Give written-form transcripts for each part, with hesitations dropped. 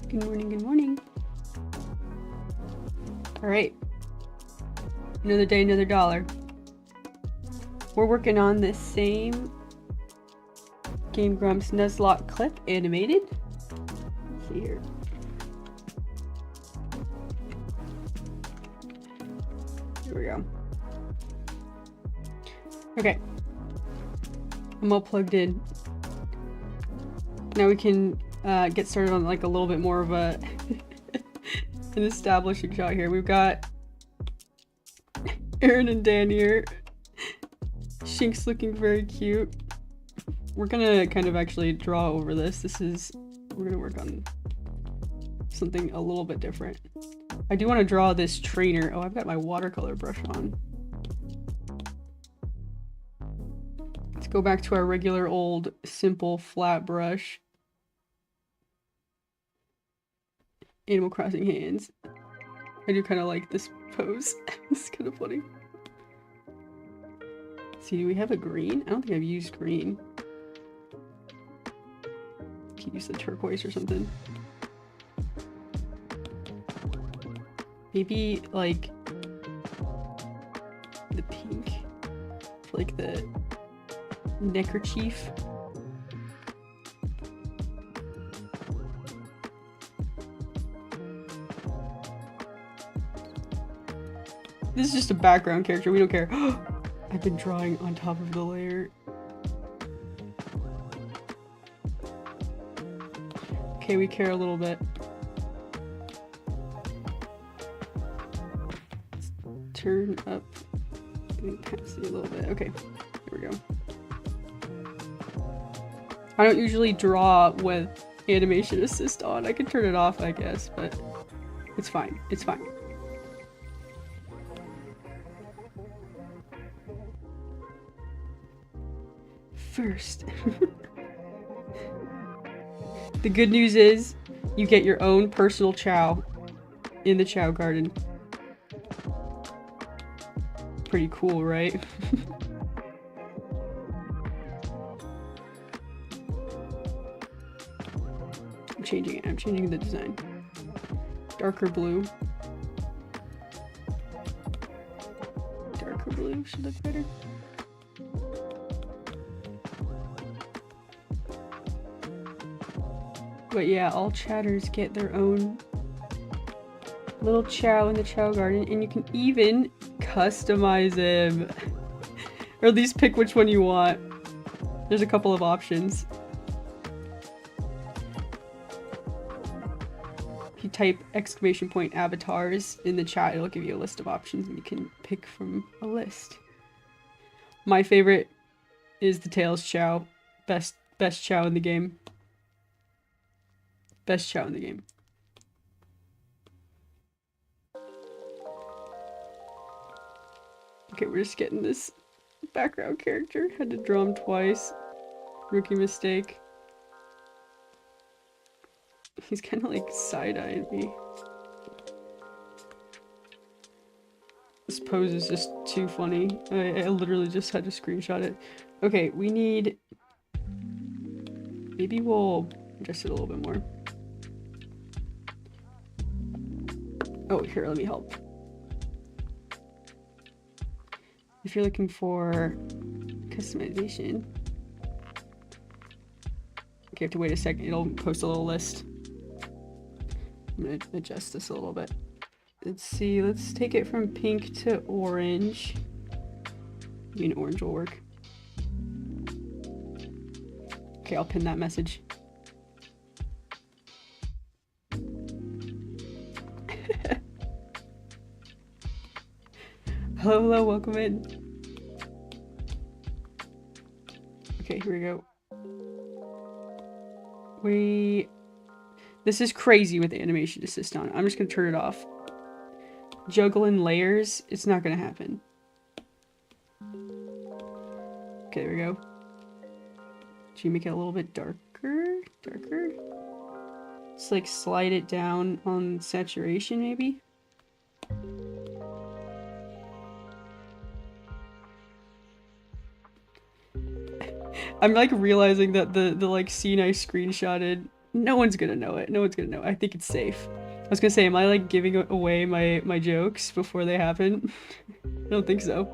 Good morning, good morning. Alright. Another day, another dollar. We're working on this same Game Grumps Nuzlocke clip animated. Let's see here. Here we go. Okay. I'm all plugged in. Now we can get started on like a little bit more of a an establishing shot here. We've got Aaron and Dan here. Shink's looking very cute. We're gonna kind of actually draw over this. We're gonna work on something a little bit different. I do want to draw this trainer. Oh, I've got my watercolor brush on. Let's go back to our regular old simple flat brush. Animal Crossing hands. I do kind of like this pose. It's kind of funny. Let's see, do we have a green? I don't think I've used green. Could use the turquoise or something. Maybe like the pink for like the neckerchief. This is just a background character, we don't care. I've been drawing on top of the layer. Okay, we care a little bit. Let's turn up the opacity a little bit. Okay, here we go. I don't usually draw with animation assist on. I can turn it off, I guess, but it's fine. It's fine. First. The good news is you get your own personal chow in the chow garden. Pretty cool, right? I'm changing it. I'm changing the design. Darker blue. Darker blue should look better. But yeah, all chatters get their own little chow in the chow garden, and you can even customize him. Or at least pick which one you want. There's a couple of options. If you type !avatars in the chat, it'll give you a list of options and you can pick from a list. My favorite is the Tails chow. Best chow in the game. Best chow in the game. Okay, we're just getting this background character. Had to draw him twice. Rookie mistake. He's kind of like side-eyeing me. This pose is just too funny. I literally just had to screenshot it. Okay, we need... Maybe we'll adjust it a little bit more. Oh, here, let me help. If you're looking for customization... Okay, I have to wait a second. It'll post a little list. I'm gonna adjust this a little bit. Let's see, let's take it from pink to orange. I mean, orange will work. Okay, I'll pin that message. Hello, hello, welcome in. Okay, here we go. This is crazy with the animation assist on. I'm just gonna turn it off. Juggling layers, it's not gonna happen. Okay, there we go. Should you make it a little bit darker? Darker? Just like slide it down on saturation, maybe? I'm like realizing that the like scene I screenshotted, no one's gonna know it. No one's gonna know it. I think it's safe. I was gonna say, am I like giving away my jokes before they happen? I don't think so.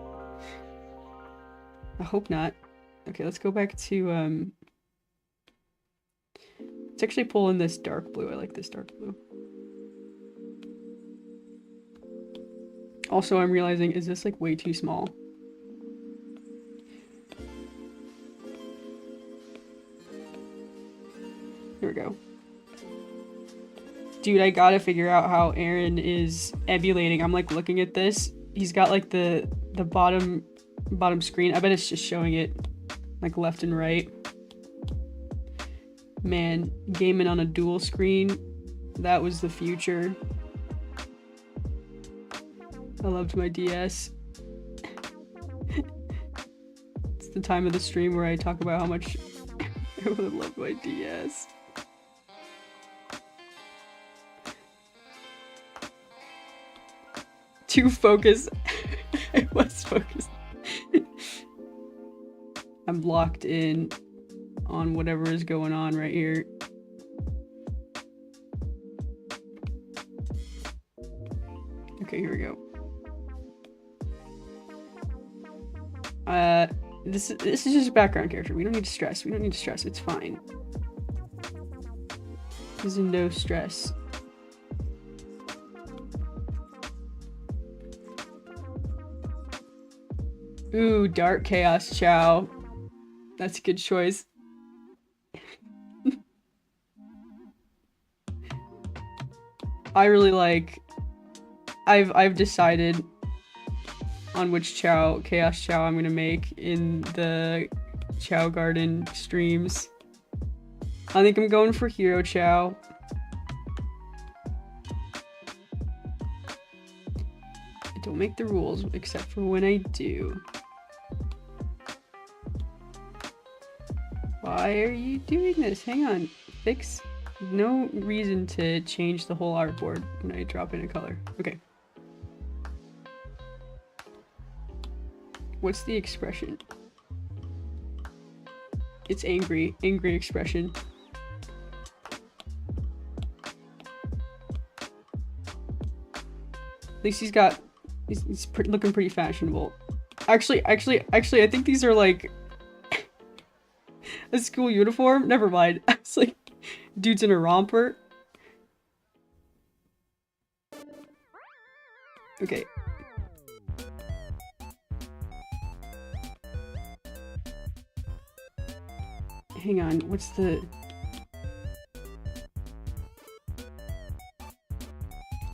I hope not. Okay, let's go back to let's actually pull in this dark blue. I like this dark blue. Also, I'm realizing, is this like way too small? Here we go. Dude, I gotta figure out how Aaron is emulating. I'm like looking at this. He's got like the bottom screen. I bet it's just showing it like left and right. Man, gaming on a dual screen. That was the future. I loved my DS. It's the time of the stream where I talk about how much I would love my DS. Too focused. I was focused. I'm locked in on whatever is going on right here. Okay, here we go. This is just a background character. We don't need to stress. We don't need to stress. It's fine. There's no stress. Ooh, Dark Chaos Chow. That's a good choice. I really like... I've decided on which Chaos Chow I'm gonna make in the Chow Garden streams. I think I'm going for Hero Chow. I don't make the rules except for when I do. Why are you doing this? Hang on. Fix. No reason to change the whole artboard when I drop in a color. Okay. What's the expression? It's angry. Angry expression. At least he's got... He's looking pretty fashionable. Actually, I think these are like... a school uniform? Never mind. It's like... dude's in a romper. Okay. Hang on, what's the...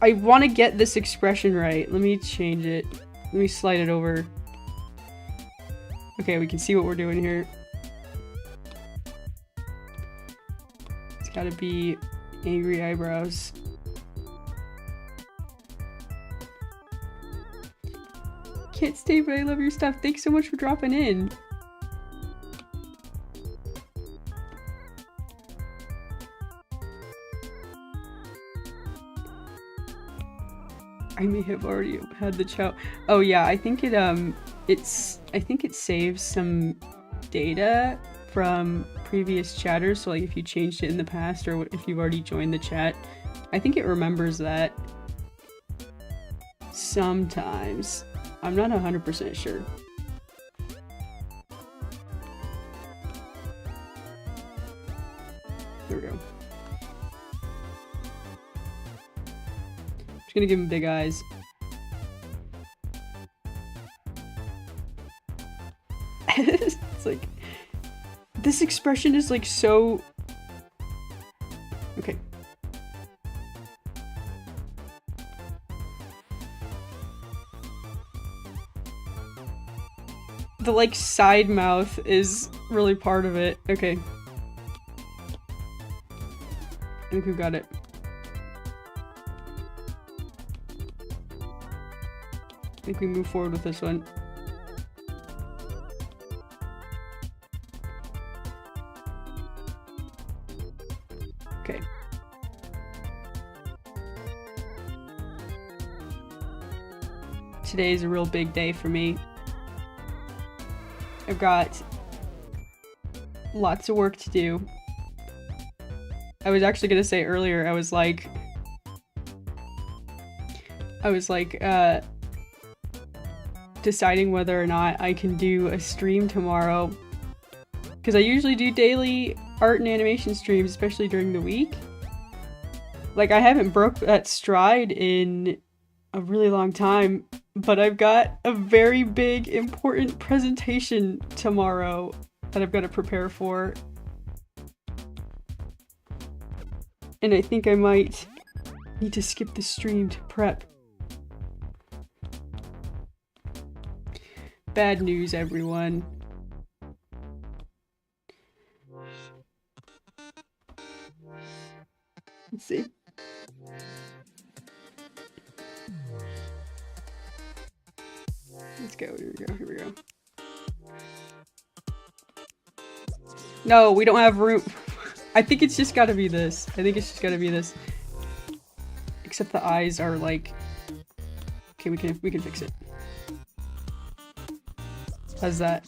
I want to get this expression right. Let me change it. Let me slide it over. Okay, we can see what we're doing here. It's gotta be angry eyebrows. Can't stay, but I love your stuff. Thanks so much for dropping in. I may have already had the chow. Oh yeah, I think it saves some data from previous chatters. So like if you changed it in the past or if you've already joined the chat, I think it remembers that. Sometimes. I'm not 100% sure. There we go. Just gonna give him big eyes. It's like, this expression is like so... Okay. The like side mouth is really part of it. Okay. I think we've got it. I think we move forward with this one. Okay. Today is a real big day for me. I've got lots of work to do. I was actually gonna say earlier, I was like, deciding whether or not I can do a stream tomorrow. Because I usually do daily art and animation streams, especially during the week. Like, I haven't broke that stride in a really long time, but I've got a very big, important presentation tomorrow that I've got to prepare for. And I think I might need to skip the stream to prep. Bad news, everyone. Let's see. Let's go, here we go, here we go. No, we don't have room. I think it's just gotta be this. I think it's just gotta be this. Except the eyes are like... Okay, we can fix it. How's that?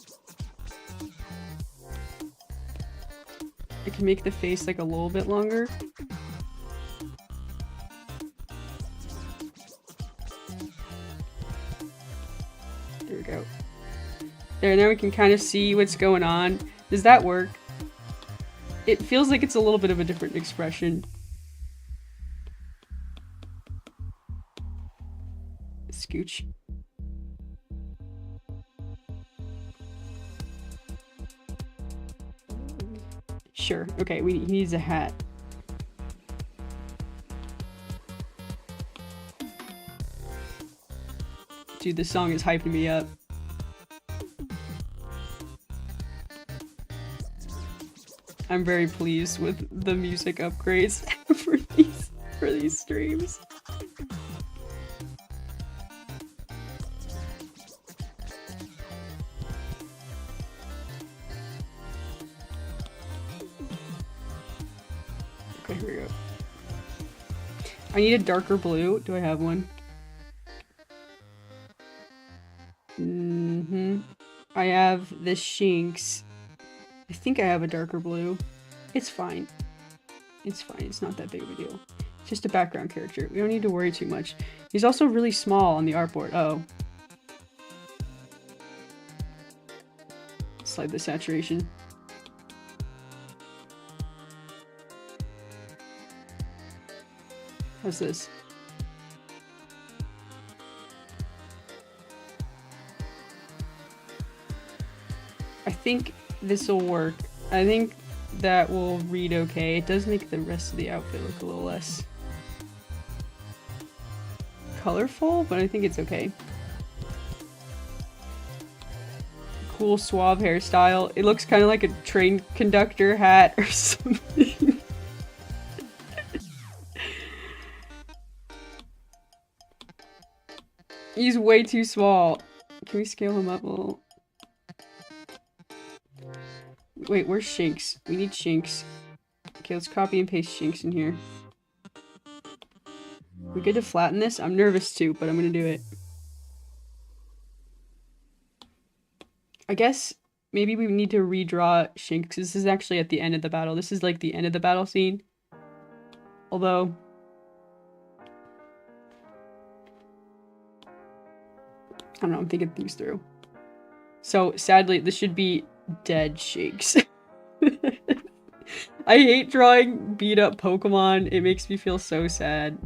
I can make the face like a little bit longer. There we go. There, now we can kind of see what's going on. Does that work? It feels like it's a little bit of a different expression. Scooch. Sure. Okay, he needs a hat. Dude, this song is hyping me up. I'm very pleased with the music upgrades for these streams. Okay, here we go. I need a darker blue. Do I have one? I have the Shinx. I think I have a darker blue. It's fine. It's fine. It's not that big of a deal. It's just a background character. We don't need to worry too much. He's also really small on the artboard. Oh. Slide the saturation. How's this? I think this will work. I think that will read okay. It does make the rest of the outfit look a little less colorful, but I think it's okay. Cool suave hairstyle. It looks kind of like a train conductor hat or something. He's way too small. Can we scale him up a little? Wait, where's Shinx? We need Shinx. Okay, let's copy and paste Shinx in here. We good to flatten this? I'm nervous too, but I'm gonna do it. I guess maybe we need to redraw Shinx, because this is actually at the end of the battle. This is like the end of the battle scene. Although... I don't know, I'm thinking things through. So, sadly, this should be dead Shinx. I hate drawing beat-up Pokemon. It makes me feel so sad.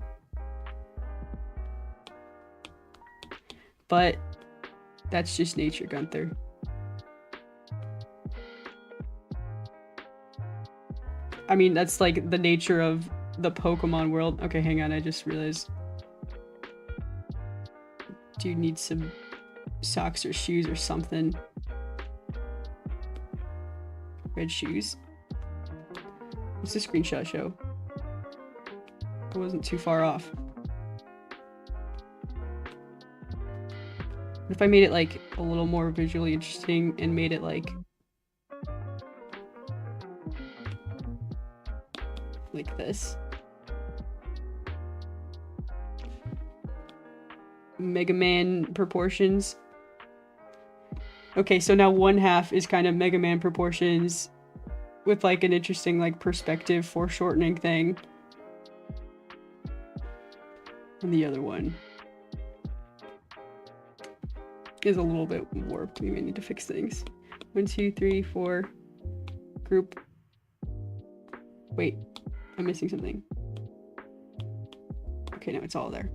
But that's just nature, Gunther. I mean, that's like the nature of the Pokemon world. Okay, hang on, I just realized. Dude needs some socks or shoes or something. Red shoes. What's the screenshot show? I wasn't too far off. What if I made it like a little more visually interesting and made it like this? Mega Man proportions. Okay, so now one half is kind of Mega Man proportions with like an interesting like perspective foreshortening thing. And the other one is a little bit warped. We may need to fix things. 1, 2, 3, 4. Group. Wait, I'm missing something. Okay, now it's all there.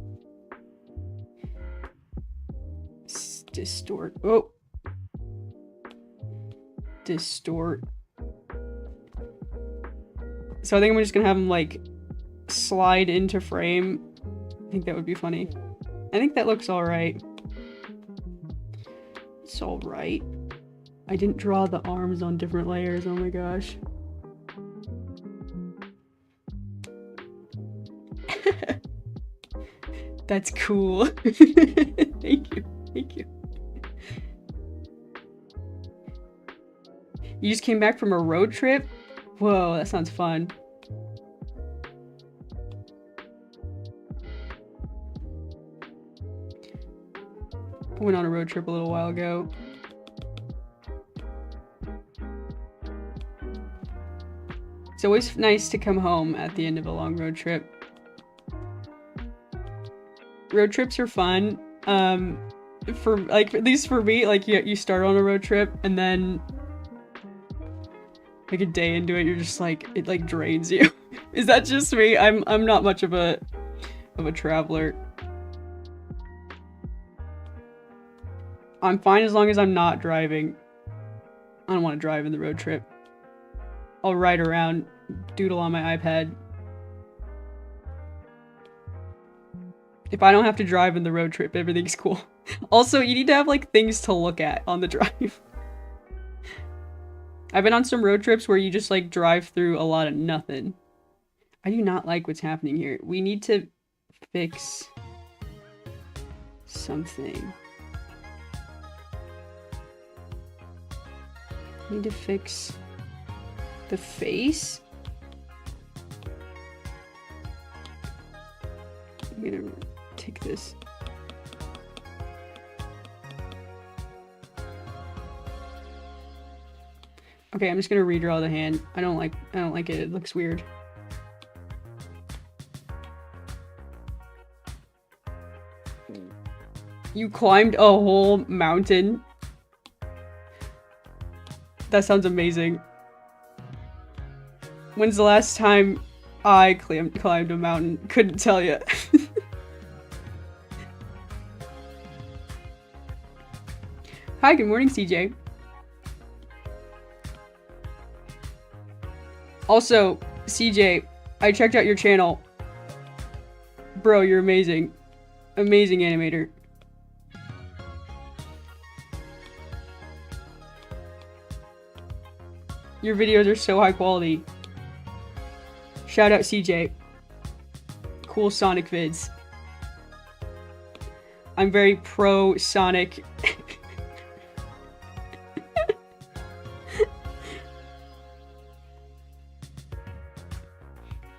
Distort. Oh! Distort. So I think I'm just gonna have him like slide into frame. I think that would be funny. I think that looks alright. It's alright. I didn't draw the arms on different layers, oh my gosh. That's cool. Thank you, thank you. You just came back from a road trip? Whoa, that sounds fun. I went on a road trip a little while ago. It's always nice to come home at the end of a long road trip. Road trips are fun. For like, at least for me, like you start on a road trip and then like a day into it, you're just like, it like drains you. Is that just me? I'm not much of a traveler. I'm fine as long as I'm not driving. I don't want to drive in the road trip. I'll ride around, doodle on my iPad. If I don't have to drive in the road trip, everything's cool. Also, you need to have like things to look at on the drive. I've been on some road trips where you just like drive through a lot of nothing. I do not like what's happening here. We need to fix something. Need to fix the face. I'm gonna take this. Okay, I'm just gonna redraw the hand. I don't like it. It looks weird. You climbed a whole mountain. That sounds amazing. When's the last time I climbed a mountain? Couldn't tell you. Hi, good morning, CJ. Also, CJ, I checked out your channel. Bro, you're amazing. Amazing animator. Your videos are so high quality. Shout out CJ. Cool Sonic vids. I'm very pro Sonic.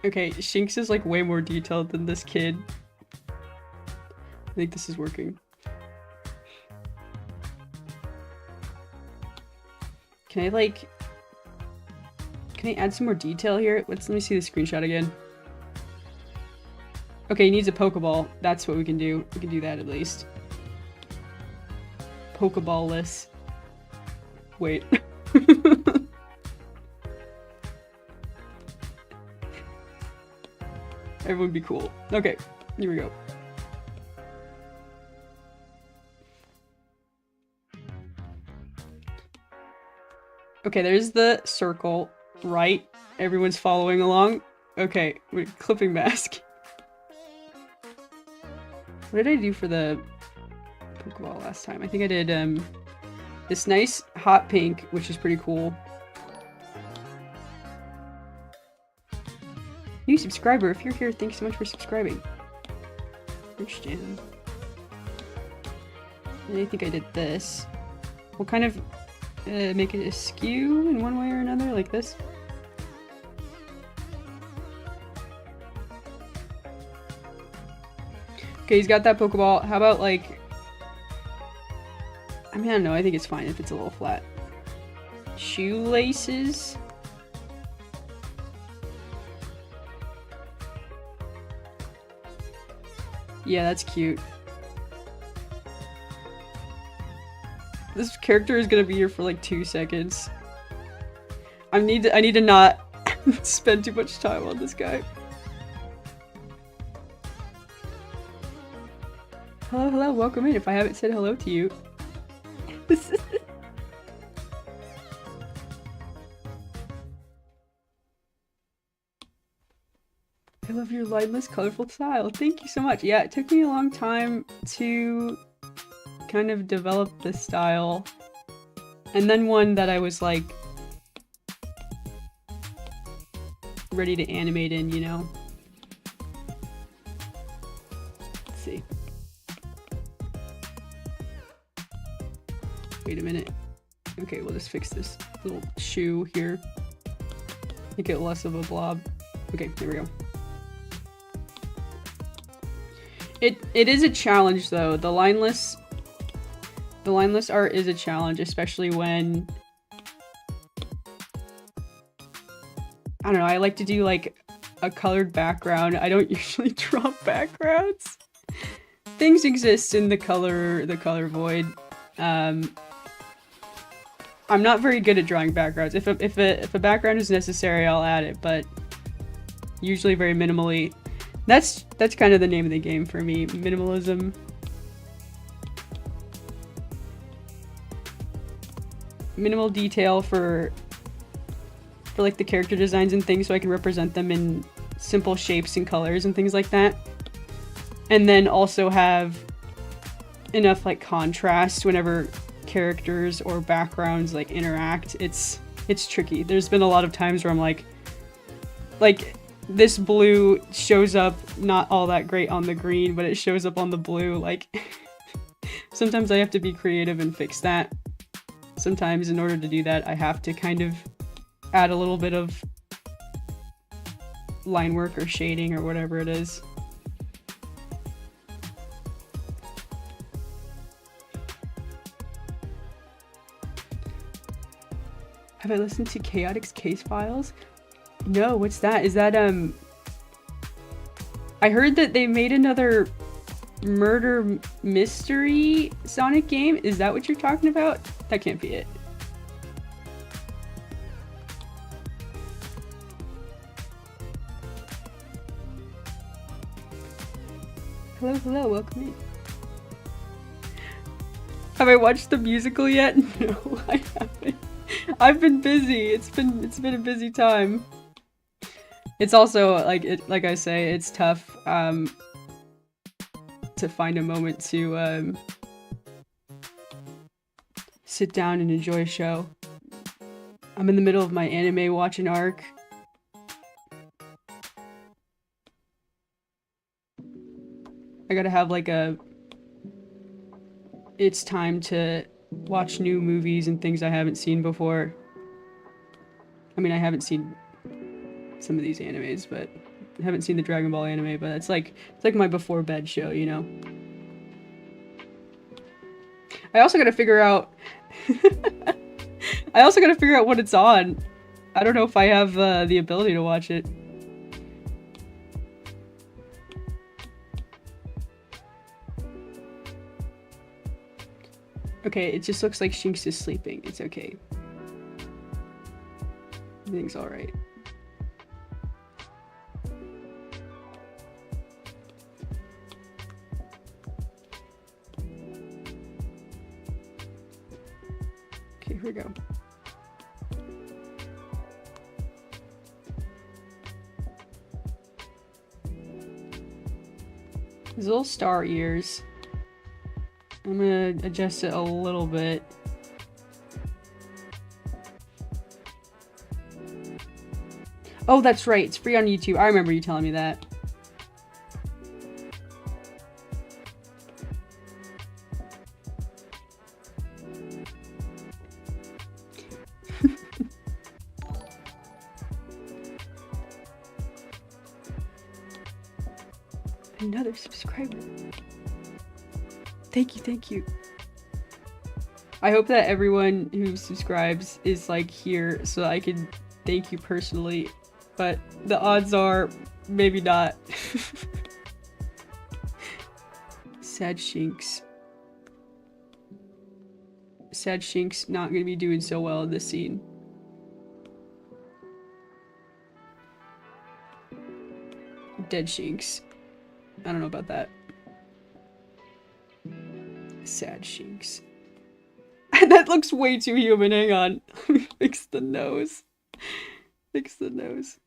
Okay, Shinx is like way more detailed than this kid. I think this is working. Can I like... Can I add some more detail here? Let me see the screenshot again. Okay, he needs a Pokeball. That's what we can do. We can do that at least. Pokeball-less. Wait. Everyone would be cool. Okay, here we go. Okay, there's the circle, right? Everyone's following along. Okay, wait, clipping mask. What did I do for the Pokeball last time? I think I did this nice hot pink, which is pretty cool. New subscriber, if you're here, thanks so much for subscribing. Understand. And I think I did this. We'll kind of make it askew in one way or another, like this. Okay, he's got that Pokeball. How about, like... I mean, I don't know. I think it's fine if it's a little flat. Shoelaces? Yeah, that's cute. This character is gonna be here for like 2 seconds. I need to not spend too much time on this guy. Hello, hello, welcome in if I haven't said hello to you. I love your lineless, colorful style. Thank you so much. Yeah, it took me a long time to kind of develop this style. And then one that I was like ready to animate in, you know? Let's see. Wait a minute. Okay, we'll just fix this little shoe here. Make it less of a blob. Okay, there we go. It is a challenge though. The lineless art is a challenge, especially when I don't know, I like to do like a colored background. I don't usually draw backgrounds. Things exist in the color void. I'm not very good at drawing backgrounds. If a background is necessary, I'll add it, but usually very minimally. That's kind of the name of the game for me, minimalism. Minimal detail for like the character designs and things so I can represent them in simple shapes and colors and things like that. And then also have enough like contrast whenever characters or backgrounds like interact. It's tricky. There's been a lot of times where I'm like this blue shows up not all that great on the green, but it shows up on the blue. Like sometimes I have to be creative and fix that. Sometimes in order to do that, I have to kind of add a little bit of line work or shading or whatever it is. Have I listened to Chaotix Case Files? No, what's that? Is that, I heard that they made another murder mystery Sonic game? Is that what you're talking about? That can't be it. Hello, hello, welcome in. Have I watched the musical yet? No, I haven't. I've been busy. It's been a busy time. It's also like I say, it's tough to find a moment to sit down and enjoy a show. I'm in the middle of my anime watching arc. I gotta have like it's time to watch new movies and things I haven't seen before. I mean, I haven't seen some of these animes, but haven't seen the Dragon Ball anime, but it's like my before bed show, you know. I also gotta figure out what it's on. I don't know if I have the ability to watch it. Okay, it just looks like Shinx is sleeping. It's okay. Everything's alright. Okay, here we go. These little star ears. I'm gonna adjust it a little bit. Oh, that's right. It's free on YouTube. I remember you telling me that. Another subscriber. Thank you. I hope that everyone who subscribes is like here so I can thank you personally, but the odds are maybe not. Sad Shinx. Sad Shinx not gonna be doing so well in this scene. Dead Shinx. I don't know about that. Sad Shinx. That looks way too human. Hang on. Fix the nose. Fix the nose.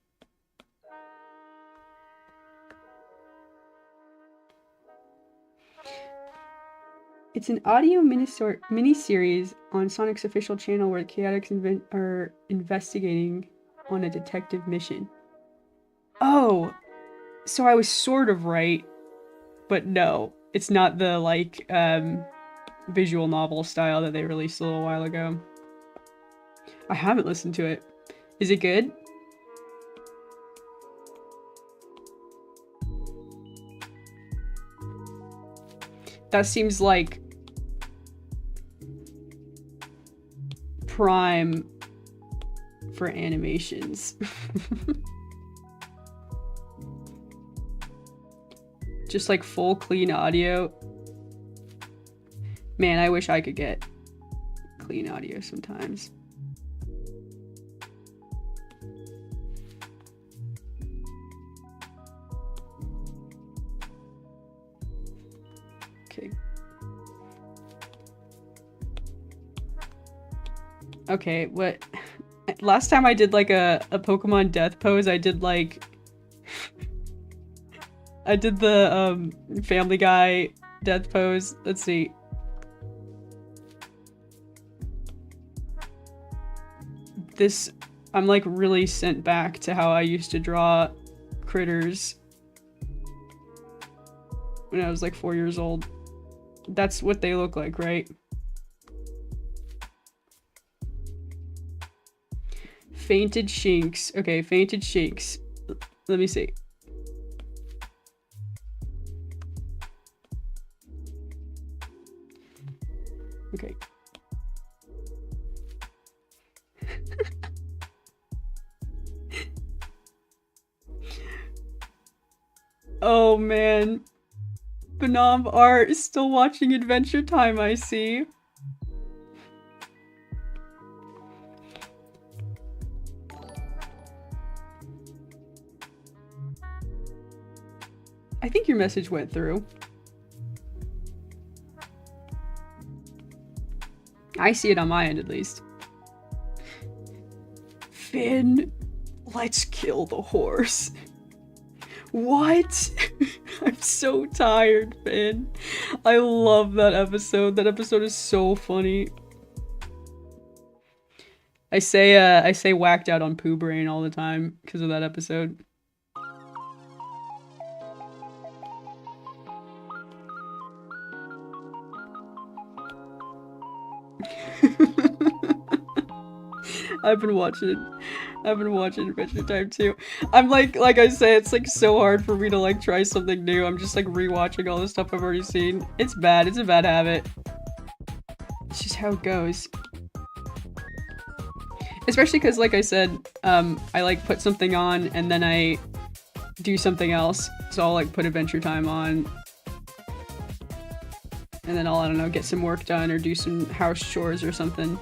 It's an audio mini-series on Sonic's official channel where the Chaotix are investigating on a detective mission. Oh! So I was sort of right, but no. It's not the, like, visual novel style that they released a little while ago. I haven't listened to it. Is it good? That seems like prime for animations. Just like full clean audio. Man, I wish I could get clean audio sometimes. Okay. Okay, what? Last time I did like a Pokemon death pose, I did like I did the Family Guy death pose. Let's see. This, I'm like really sent back to how I used to draw critters when I was like 4 years old. That's what they look like, right? Fainted Shinx. Okay, Fainted Shinx. Let me see. Okay. Oh man. Banam Art is still watching Adventure Time, I see. I think your message went through. I see it on my end, at least. Finn, let's kill the horse. What? I'm so tired, Finn. I love that episode. That episode is so funny. I say whacked out on Pooh Brain all the time because of that episode. I've been watching I've been watching Adventure Time too. I'm like I say, it's like so hard for me to like try something new. I'm just like rewatching all the stuff I've already seen. It's bad. It's a bad habit. It's just how it goes. Especially because, like I said, I like put something on and then I do something else. So I'll like put Adventure Time on. And then I'll, I don't know, get some work done or do some house chores or something.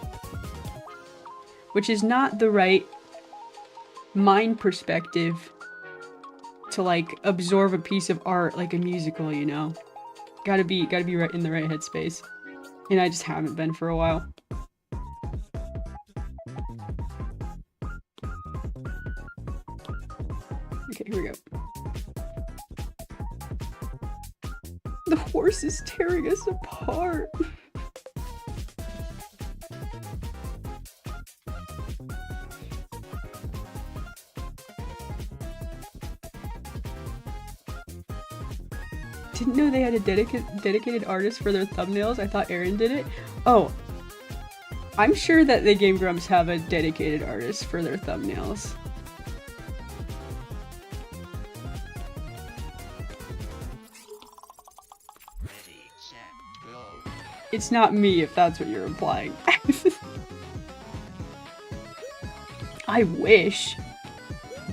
Which is not the right mind perspective to like absorb a piece of art like a musical, you know? Gotta be right in the right headspace. And I just haven't been for a while. Okay, here we go. The horse is tearing us apart. Didn't know they had a dedicated artist for their thumbnails. I thought Aaron did it. Oh, I'm sure that the Game Grumps have a dedicated artist for their thumbnails. It's not me, if that's what you're implying. I wish.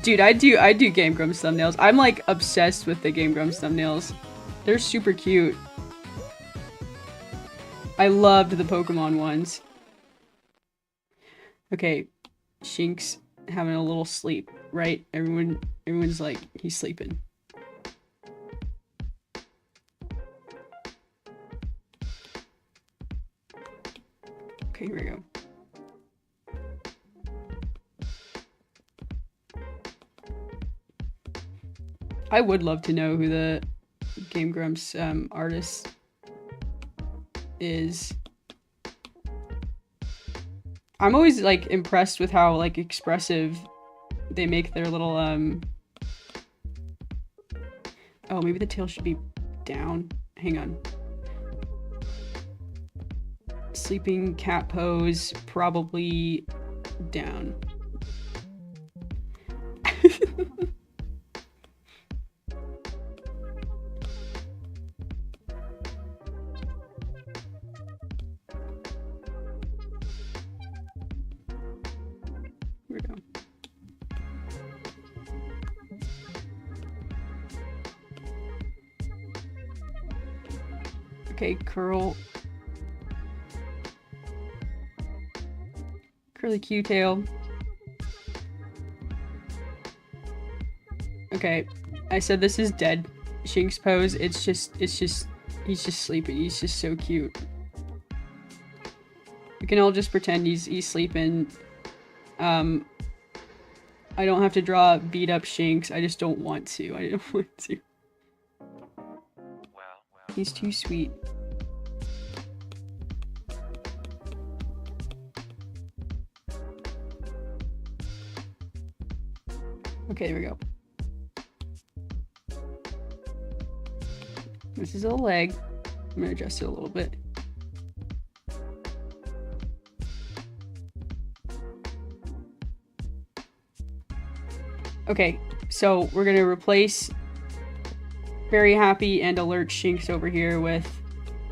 Dude, I do Game Grumps thumbnails. I'm like obsessed with the Game Grumps thumbnails. They're super cute. I loved the Pokemon ones. Okay, Shink's having a little sleep, right? Everyone's like, he's sleeping. Okay, here we go. I would love to know who the Game Grumps artist is. I'm always like impressed with how like expressive they make their little Oh, maybe the tail should be down. Hang on. Sleeping cat pose, probably down. Here we go. Okay, curly Q-tail. Okay, I said this is dead. Shink's pose, it's just, he's just sleeping. He's just so cute. We can all just pretend he's sleeping. I don't have to draw beat up Shinx. I just don't want to. I don't want to. He's too sweet. Okay, there we go. This is a leg. I'm gonna adjust it a little bit. Okay, so we're gonna replace very happy and alert Shinx over here with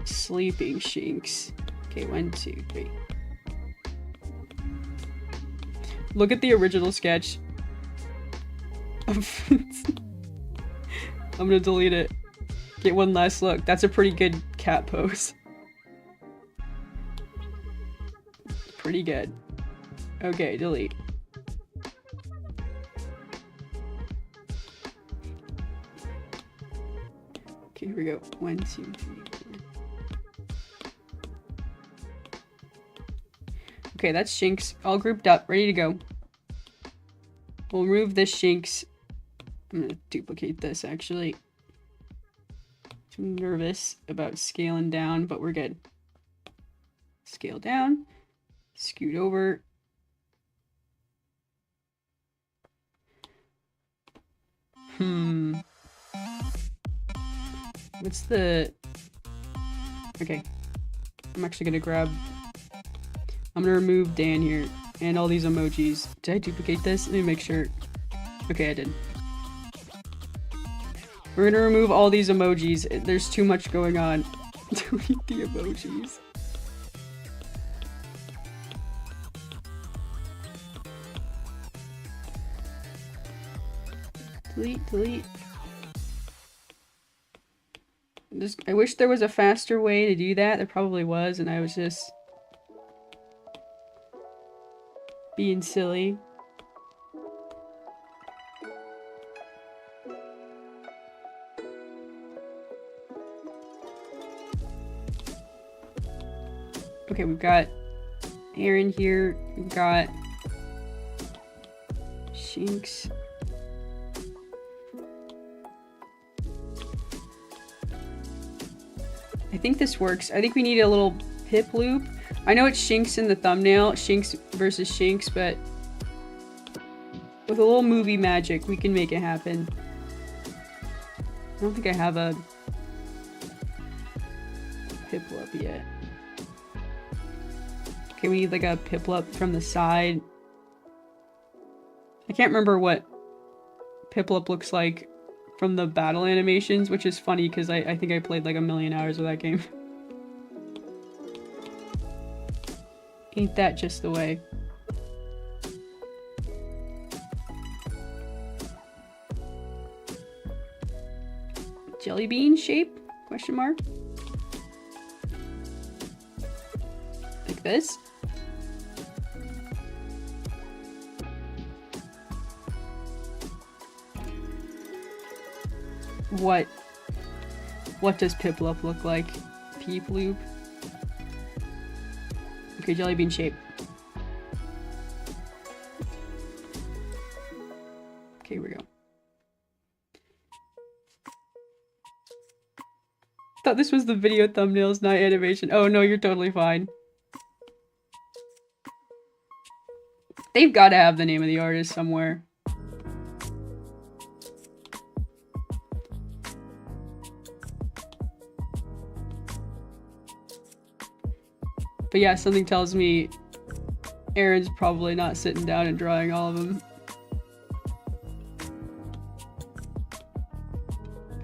sleeping Shinx. Okay, 1, 2, 3. Look at the original sketch. I'm gonna delete it. Get one last look. That's a pretty good cat pose. Pretty good. Okay, delete. Okay, here we go. 1, 2, 3, 4. Okay, that's Shinx. All grouped up, ready to go. We'll remove this Shinx. I'm gonna duplicate this, actually. I'm nervous about scaling down, but we're good. Scale down. Scoot over. What's the... Okay. I'm actually gonna grab... I'm gonna remove Dan here. And all these emojis. Did I duplicate this? Let me make sure. Okay, I did. We're gonna remove all these emojis. There's too much going on. Delete the emojis. Delete. I wish there was a faster way to do that. There probably was, and I was just being silly. Okay, we've got Aaron here. We've got Shinx. I think this works. I think we need a little pip loop. I know it's Shinx in the thumbnail, Shinx versus Shinx, but with a little movie magic, we can make it happen. I don't think I have a Piplup yet. Okay, we need like a Piplup from the side. I can't remember what Piplup looks like from the battle animations, which is funny because I think I played like 1,000,000 hours of that game. Ain't that just the way? Jelly bean shape? Question mark? Like this? What does Piplup look like? Peeploop? Okay, jelly bean shape. Okay, here we go. Thought this was the video thumbnails, not animation. Oh no, you're totally fine. They've got to have the name of the artist somewhere. But yeah, something tells me Aaron's probably not sitting down and drawing all of them.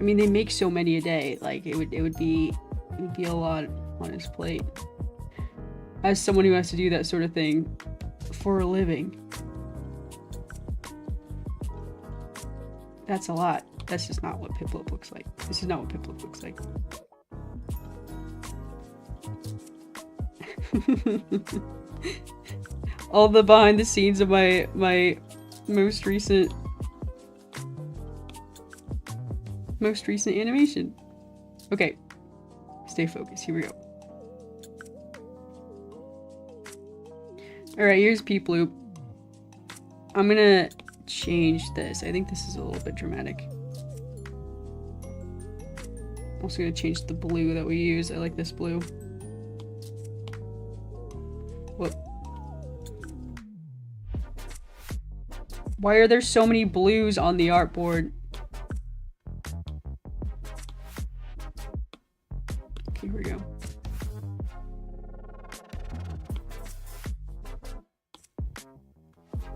I mean, they make so many a day. Like it would be a lot on his plate. As someone who has to do that sort of thing for a living, that's a lot. That's just not what Piplup looks like. This is not what Piplup looks like. All the behind the scenes of my most recent animation. Okay, stay focused. Here we go. All right, here's Peeploop. I'm gonna change this. I think this is a little bit dramatic. I'm also gonna change the blue that we use. I like this blue. Whoop. Why are there so many blues on the artboard? Okay, here we go.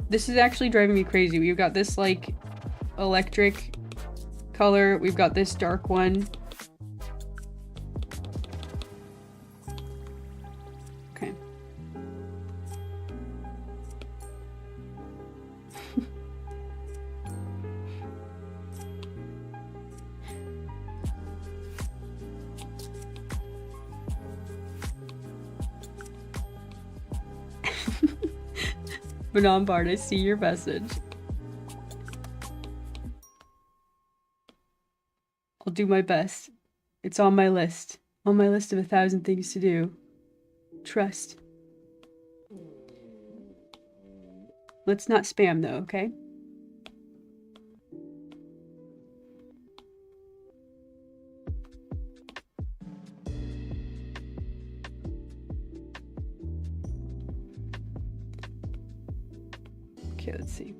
This is actually driving me crazy. We've got this like electric color. We've got this dark one. Okay. Bart, I see your message. I'll do my best. It's on my list. On my list of 1,000 things to do. Trust. Let's not spam though, okay? Okay, let's see.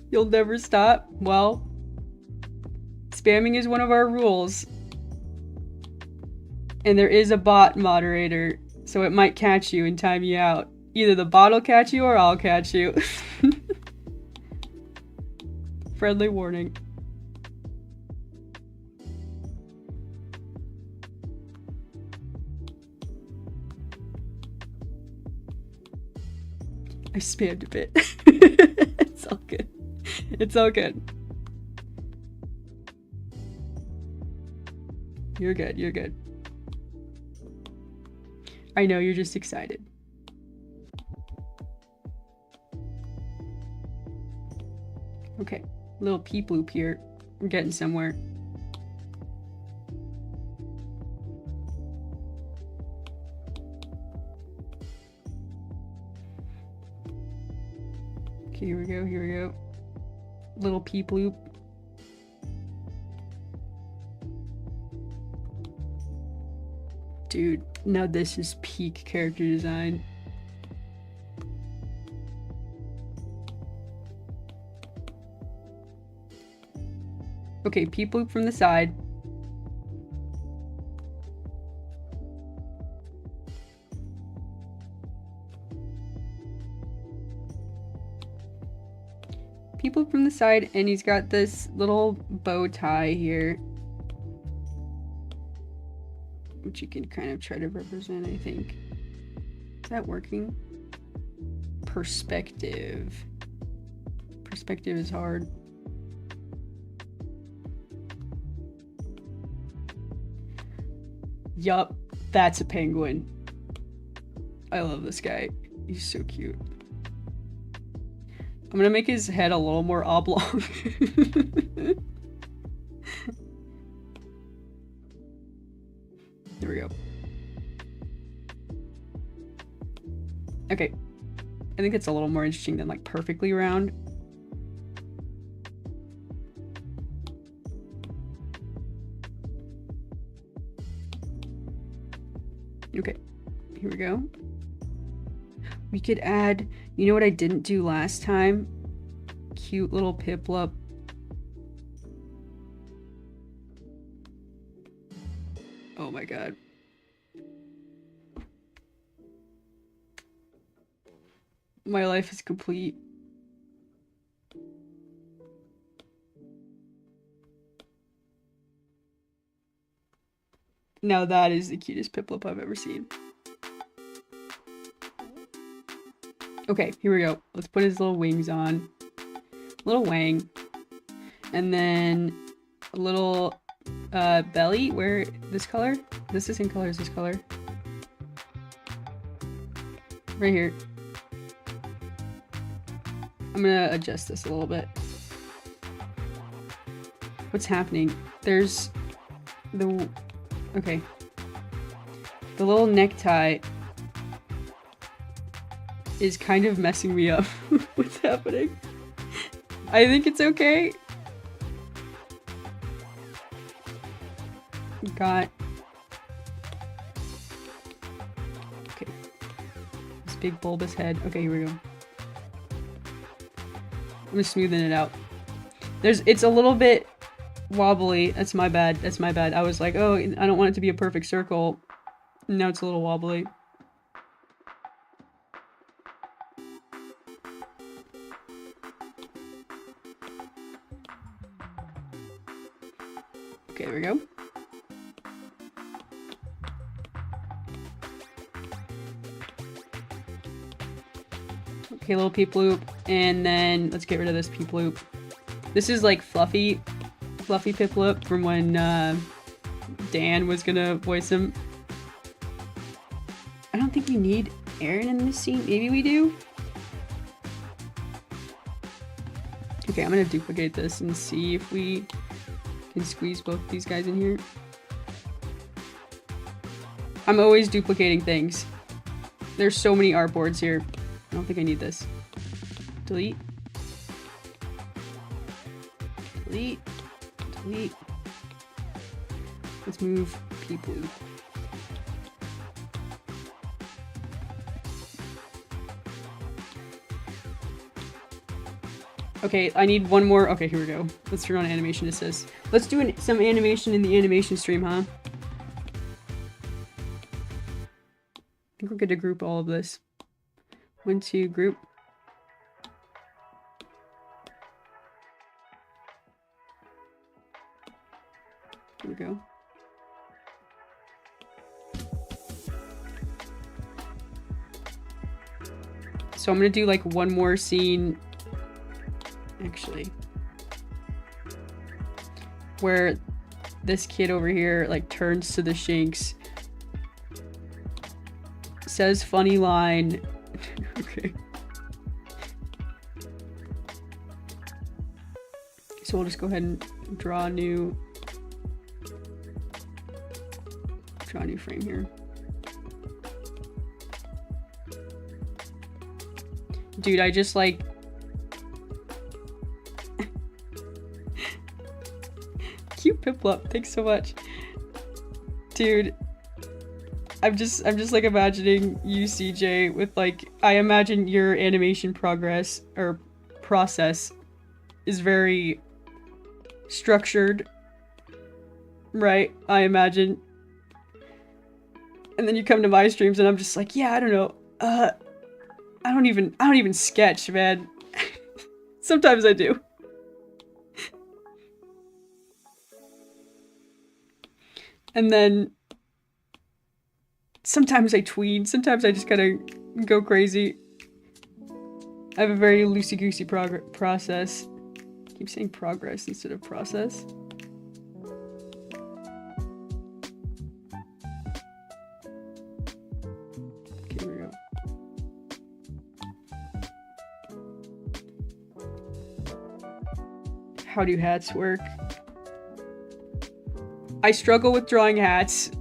You'll never stop? Well, Spamming is one of our rules. And there is a bot moderator, so it might catch you and time you out. Either the bot will catch you or I'll catch you. Friendly warning. I spammed a bit. It's all good. It's all good. You're good, you're good. I know, you're just excited. Okay, little peep loop here. We're getting somewhere. Okay, here we go, here we go. Little peep loop. Dude, now this is peak character design. Okay, peep loop from the side. Peep loop from the side, and he's got this little bow tie here, which you can kind of try to represent, I think. Is that working? Perspective. Perspective is hard. Yup, that's a penguin. I love this guy. He's so cute. I'm gonna make his head a little more oblong. There we go. Okay. I think it's a little more interesting than like perfectly round. Okay, here we go. We could add, you know what I didn't do last time? Cute little Piplup. Oh my god. My life is complete. Now that is the cutest Piplup I've ever seen. Okay, here we go. Let's put his little wings on. Little wang. And then a little belly. Where, this color? This is in color, is this color? Right here. I'm gonna adjust this a little bit. What's happening? There's the... Okay. The little necktie is kind of messing me up. What's happening? I think it's okay. Got... Okay. This big bulbous head. Okay, here we go. I'm just smoothing it out. It's a little bit wobbly. That's my bad. That's my bad. I was like, oh, I don't want it to be a perfect circle. Now it's a little wobbly. Okay, there we go. Okay, little peep loop. And then let's get rid of this peep loop. This is like Fluffy Piplup from when Dan was gonna voice him. I don't think we need Aaron in this scene. Maybe we do? Okay, I'm gonna duplicate this and see if we can squeeze both these guys in here. I'm always duplicating things. There's so many artboards here. I don't think I need this. Delete. Delete. Delete. Let's move people. Okay, I need one more. Okay, here we go. Let's turn on animation assist. Let's do some animation in the animation stream, huh? I think we're good to group all of this. 1, 2, group. Here we go. So I'm gonna do like one more scene, actually, where this kid over here like turns to the Shinx, says funny line. Okay. So we'll just go ahead and draw a new frame here. Dude, I just like cute Piplup, thanks so much. Dude, I'm just like imagining you, CJ, with like, I imagine your animation progress or process is very structured, right? I imagine. And then you come to my streams and I'm just like, yeah, I don't know. I don't even sketch, man. Sometimes I do. And then sometimes I tween, sometimes I just kind of go crazy. I have a very loosey-goosey process. I keep saying progress instead of process. Okay, here we go. How do hats work? I struggle with drawing hats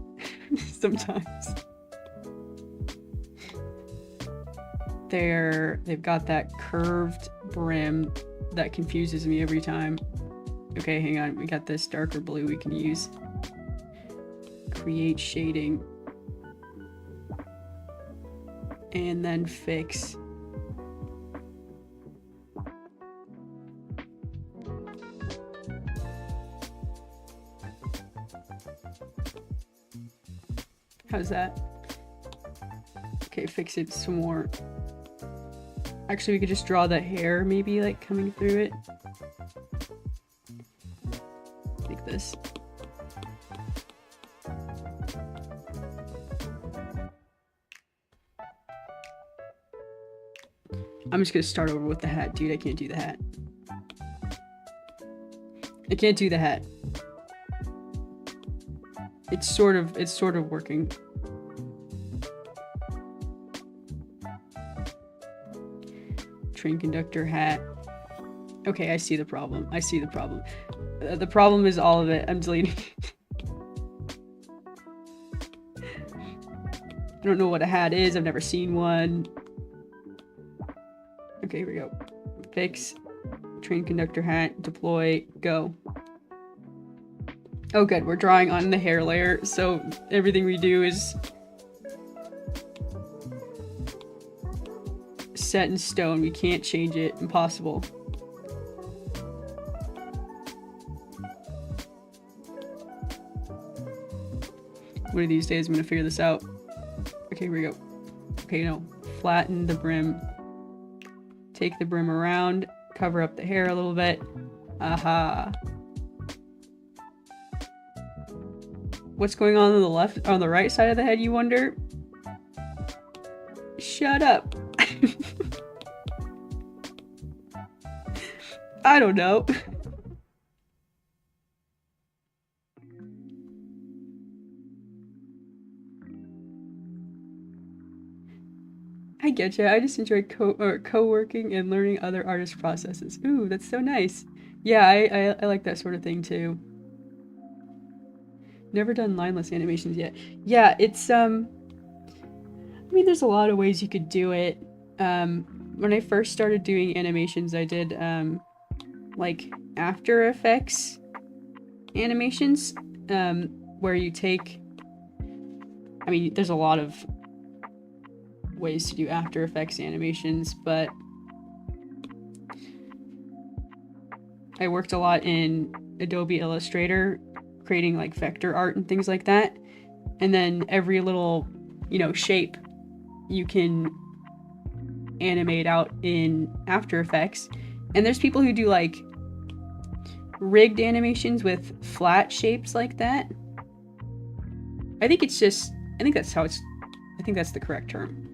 sometimes. They've got that curved brim that confuses me every time. Okay, hang on. We got this darker blue we can use. Create shading. And then fix. How's that? Okay, fix it some more. Actually, we could just draw the hair, maybe, like, coming through it. Like this. I'm just gonna start over with the hat, dude. I can't do the hat. I can't do the hat. It's sort of working. Train conductor hat. Okay, I see the problem. I see the problem. The problem is all of it. I'm deleting. I don't know what a hat is. I've never seen one. Okay, here we go. Fix. Train conductor hat. Deploy. Go. Oh good, we're drawing on the hair layer, so everything we do is set in stone. We can't change it. Impossible. One of these days I'm gonna figure this out. Okay, here we go. Okay, no. Flatten the brim. Take the brim around. Cover up the hair a little bit. Aha. What's going on the left, on the right side of the head, you wonder? Shut up. I don't know. I get you. I just enjoy co-working and learning other artists' processes. Ooh, that's so nice. Yeah, I like that sort of thing too. Never done lineless animations yet. Yeah, it's I mean, there's a lot of ways you could do it. When I first started doing animations, I did like After Effects animations, where you take, I mean, there's a lot of ways to do After Effects animations, but I worked a lot in Adobe Illustrator, creating like vector art and things like that. And then every little, you know, shape you can animate out in After Effects. And there's people who do like rigged animations with flat shapes like that. I think it's just, I think that's how it's, I think that's the correct term.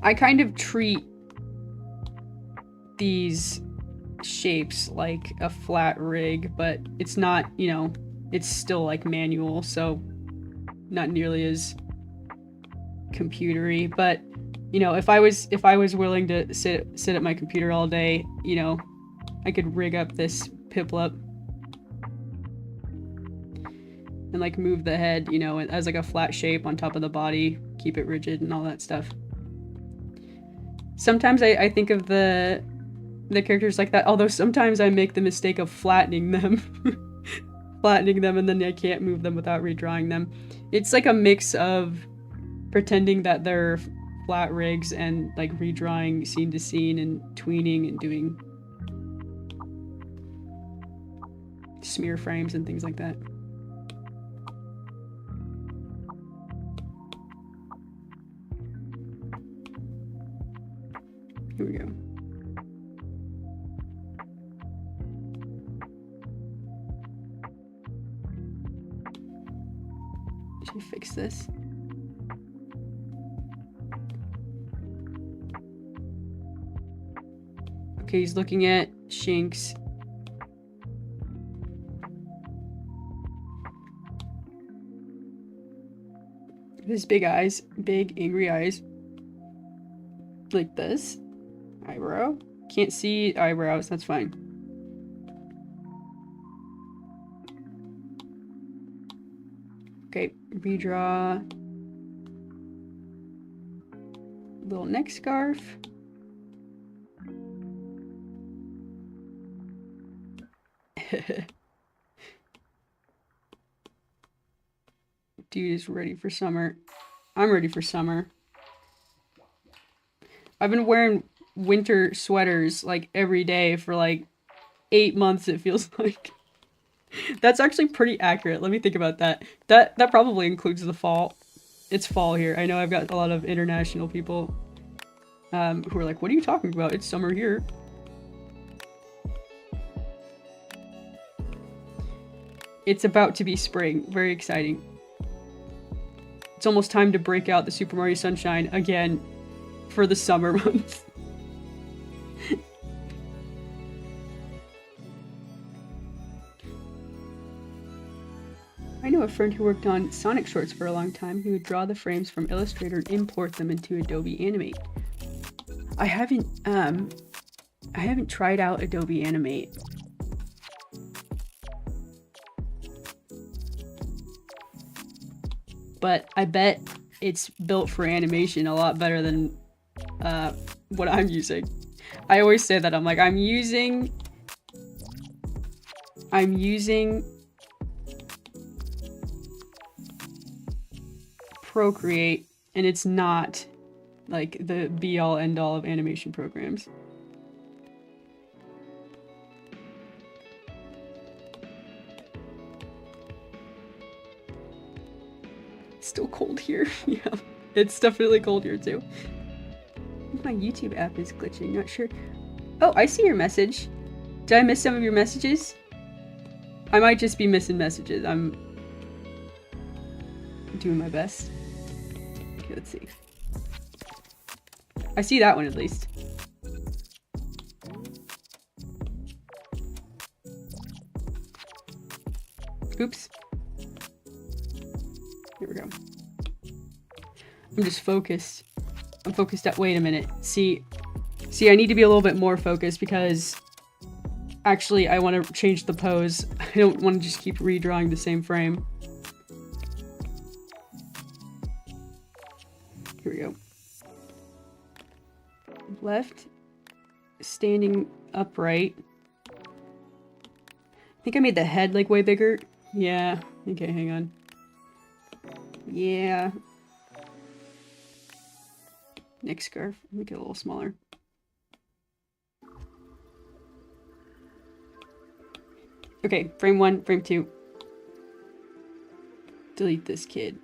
I kind of treat these shapes like a flat rig, but it's not, you know, it's still like manual, so not nearly as computery. But you know, if I was willing to sit at my computer all day, you know, I could rig up this Piplup and like move the head, you know, as like a flat shape on top of the body, keep it rigid and all that stuff. Sometimes I think of the characters like that, although sometimes I make the mistake of flattening them. Flattening them, and then I can't move them without redrawing them. It's like a mix of pretending that they're flat rigs and like redrawing scene to scene and tweening and doing smear frames and things like that. Here we go. Should we fix this? Okay, he's looking at Shinx. His big eyes, big angry eyes. Like this. Eyebrow. Can't see eyebrows, that's fine. Okay, redraw. Little neck scarf. Dude is ready for summer. I'm ready for summer. I've been wearing winter sweaters like every day for like 8 months, it feels like. That's actually pretty accurate. Let me think about that. That probably includes the fall. It's fall here. I know I've got a lot of international people who are like, what are you talking about? It's summer here. It's about to be spring. Very exciting. It's almost time to break out the Super Mario Sunshine again for the summer months. I know a friend who worked on Sonic shorts for a long time. He would draw the frames from Illustrator and import them into Adobe Animate. I haven't tried out Adobe Animate. But I bet it's built for animation a lot better than what I'm using. I always say that. I'm like, I'm using Procreate, and it's not like the be-all end-all of animation programs. It's still cold here. Yeah, it's definitely cold here too. My YouTube app is glitching, not sure. Oh, I see your message. Did I miss some of your messages? I might just be missing messages. I'm doing my best. Okay, let's see. I see that one at least. Oops. Here we go. I'm just focused. I'm focused at- wait a minute. See, I need to be a little bit more focused because actually I want to change the pose. I don't want to just keep redrawing the same frame. Here we go. Left, standing upright. I think I made the head like way bigger. Yeah. Okay, hang on. Yeah. neck scarf. Make it a little smaller. Okay, frame 1, frame 2. Delete this kid.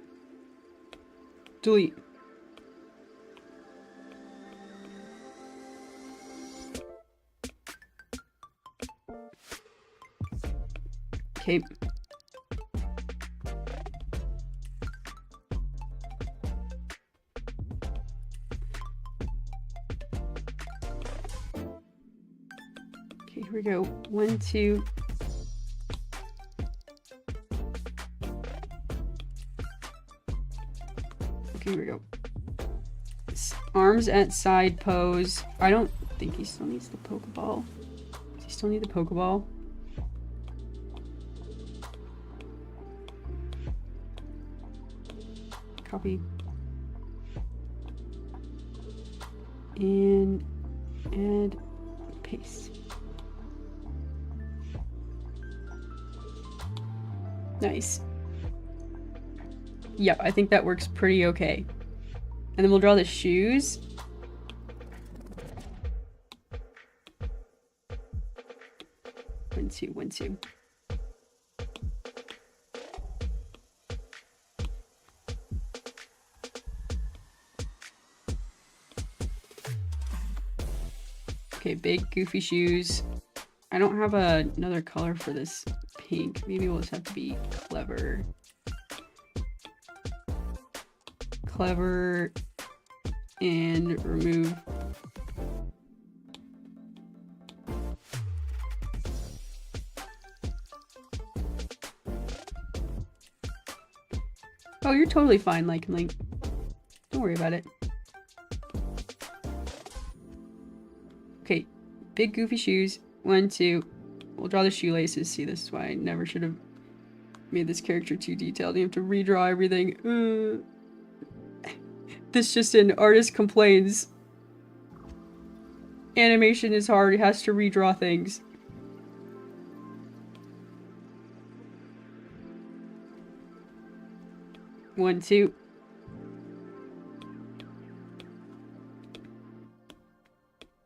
Delete. Okay. Okay, here we go. 1, 2. Okay, here we go. Arms at side pose. I don't think he still needs the Pokeball. Does he still need the Pokeball? Copy. And add, paste. Nice. Yep, I think that works pretty okay. And then we'll draw the shoes. One, two, 1, 2. Okay, big goofy shoes. I don't have another color for this pink. Maybe we'll just have to be clever. Clever and remove. Oh, you're totally fine, Link. Don't worry about it. Okay, big goofy shoes. 1, 2. We'll draw the shoelaces. See, this is why I never should have made this character too detailed. You have to redraw everything. This just an artist complains. Animation is hard. It has to redraw things. One, 2.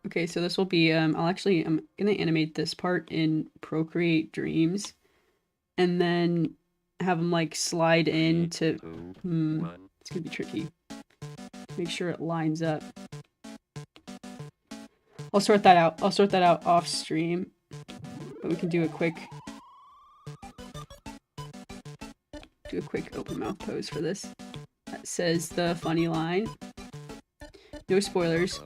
Okay, so this will be, I'm gonna animate this part in Procreate Dreams. And then have them like slide into, it's gonna be tricky. Make sure it lines up. I'll sort that out. I'll sort that out off stream. But we can do a quick open mouth pose for this. That says the funny line. No spoilers.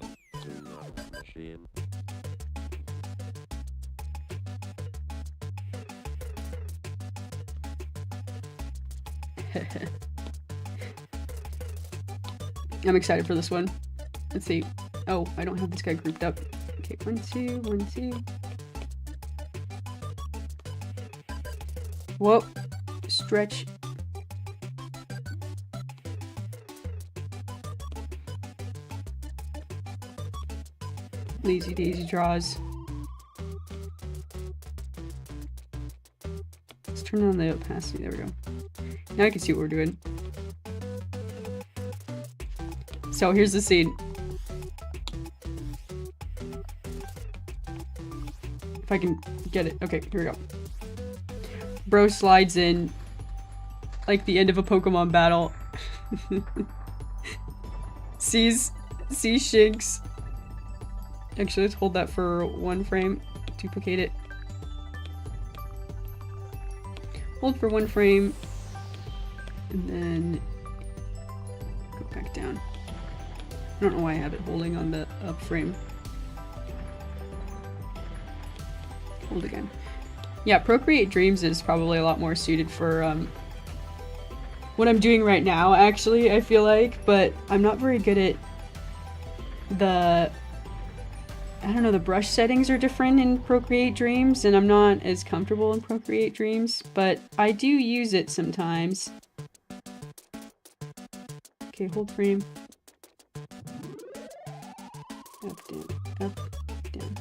I'm excited for this one. Let's see. Oh, I don't have this guy grouped up. Okay, 1, 2, 1, 2. Whoa. Stretch. Lazy Daisy draws. Let's turn on the opacity. There we go. Now I can see what we're doing. So here's the scene. If I can get it. Okay, here we go. Bro slides in like the end of a Pokemon battle. sees Shinx. Actually, let's hold that for 1 frame. Duplicate it. Hold for 1 frame. And then go back down. I don't know why I have it holding on the up frame. Hold again. Yeah, Procreate Dreams is probably a lot more suited for what I'm doing right now, actually, I feel like. But I'm not very good at the... I don't know, the brush settings are different in Procreate Dreams, and I'm not as comfortable in Procreate Dreams, but I do use it sometimes. Okay, hold frame. Up, down, up, down.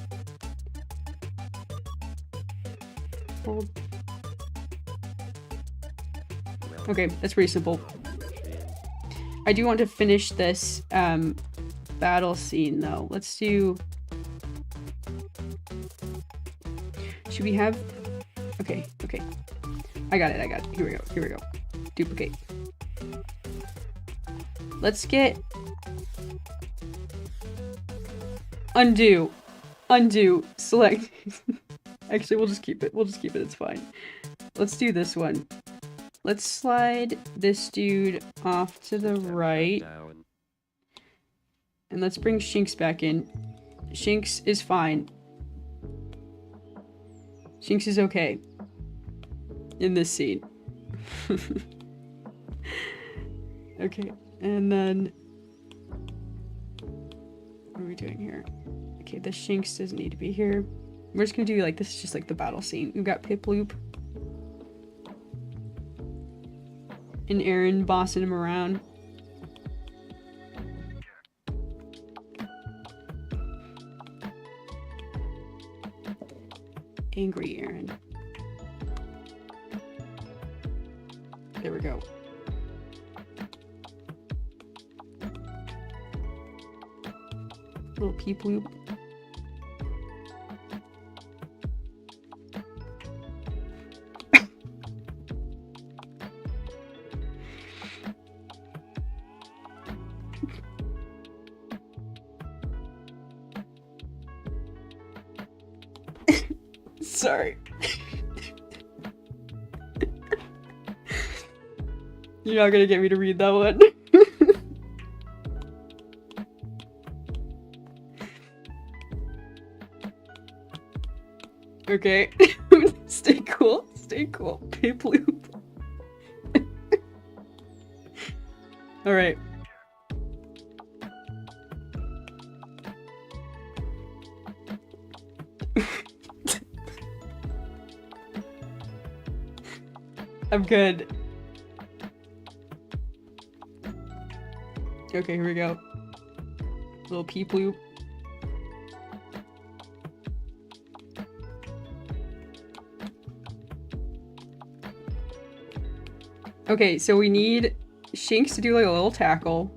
Hold. Okay, that's pretty simple. I do want to finish this battle scene though. Let's do... Should we have... Okay. I got it. Here we go. Duplicate. Let's get... Undo, select. Actually, we'll just keep it, it's fine. Let's do this one. Let's slide this dude off to the right. And let's bring Shinx back in. Shinx is fine. Shinx is okay. In this scene. Okay, and then... What are we doing here? Okay, the Shinx doesn't need to be here. We're just gonna do like, this is just like the battle scene. We've got Piplup. And Aaron bossing him around. Angry Aaron. There we go. Little Piplup. Sorry. You're not gonna get me to read that one. Okay. Stay cool. Piplup. Alright. I'm good. Okay, here we go. Little Piplup. Okay, so we need Shinx to do like a little tackle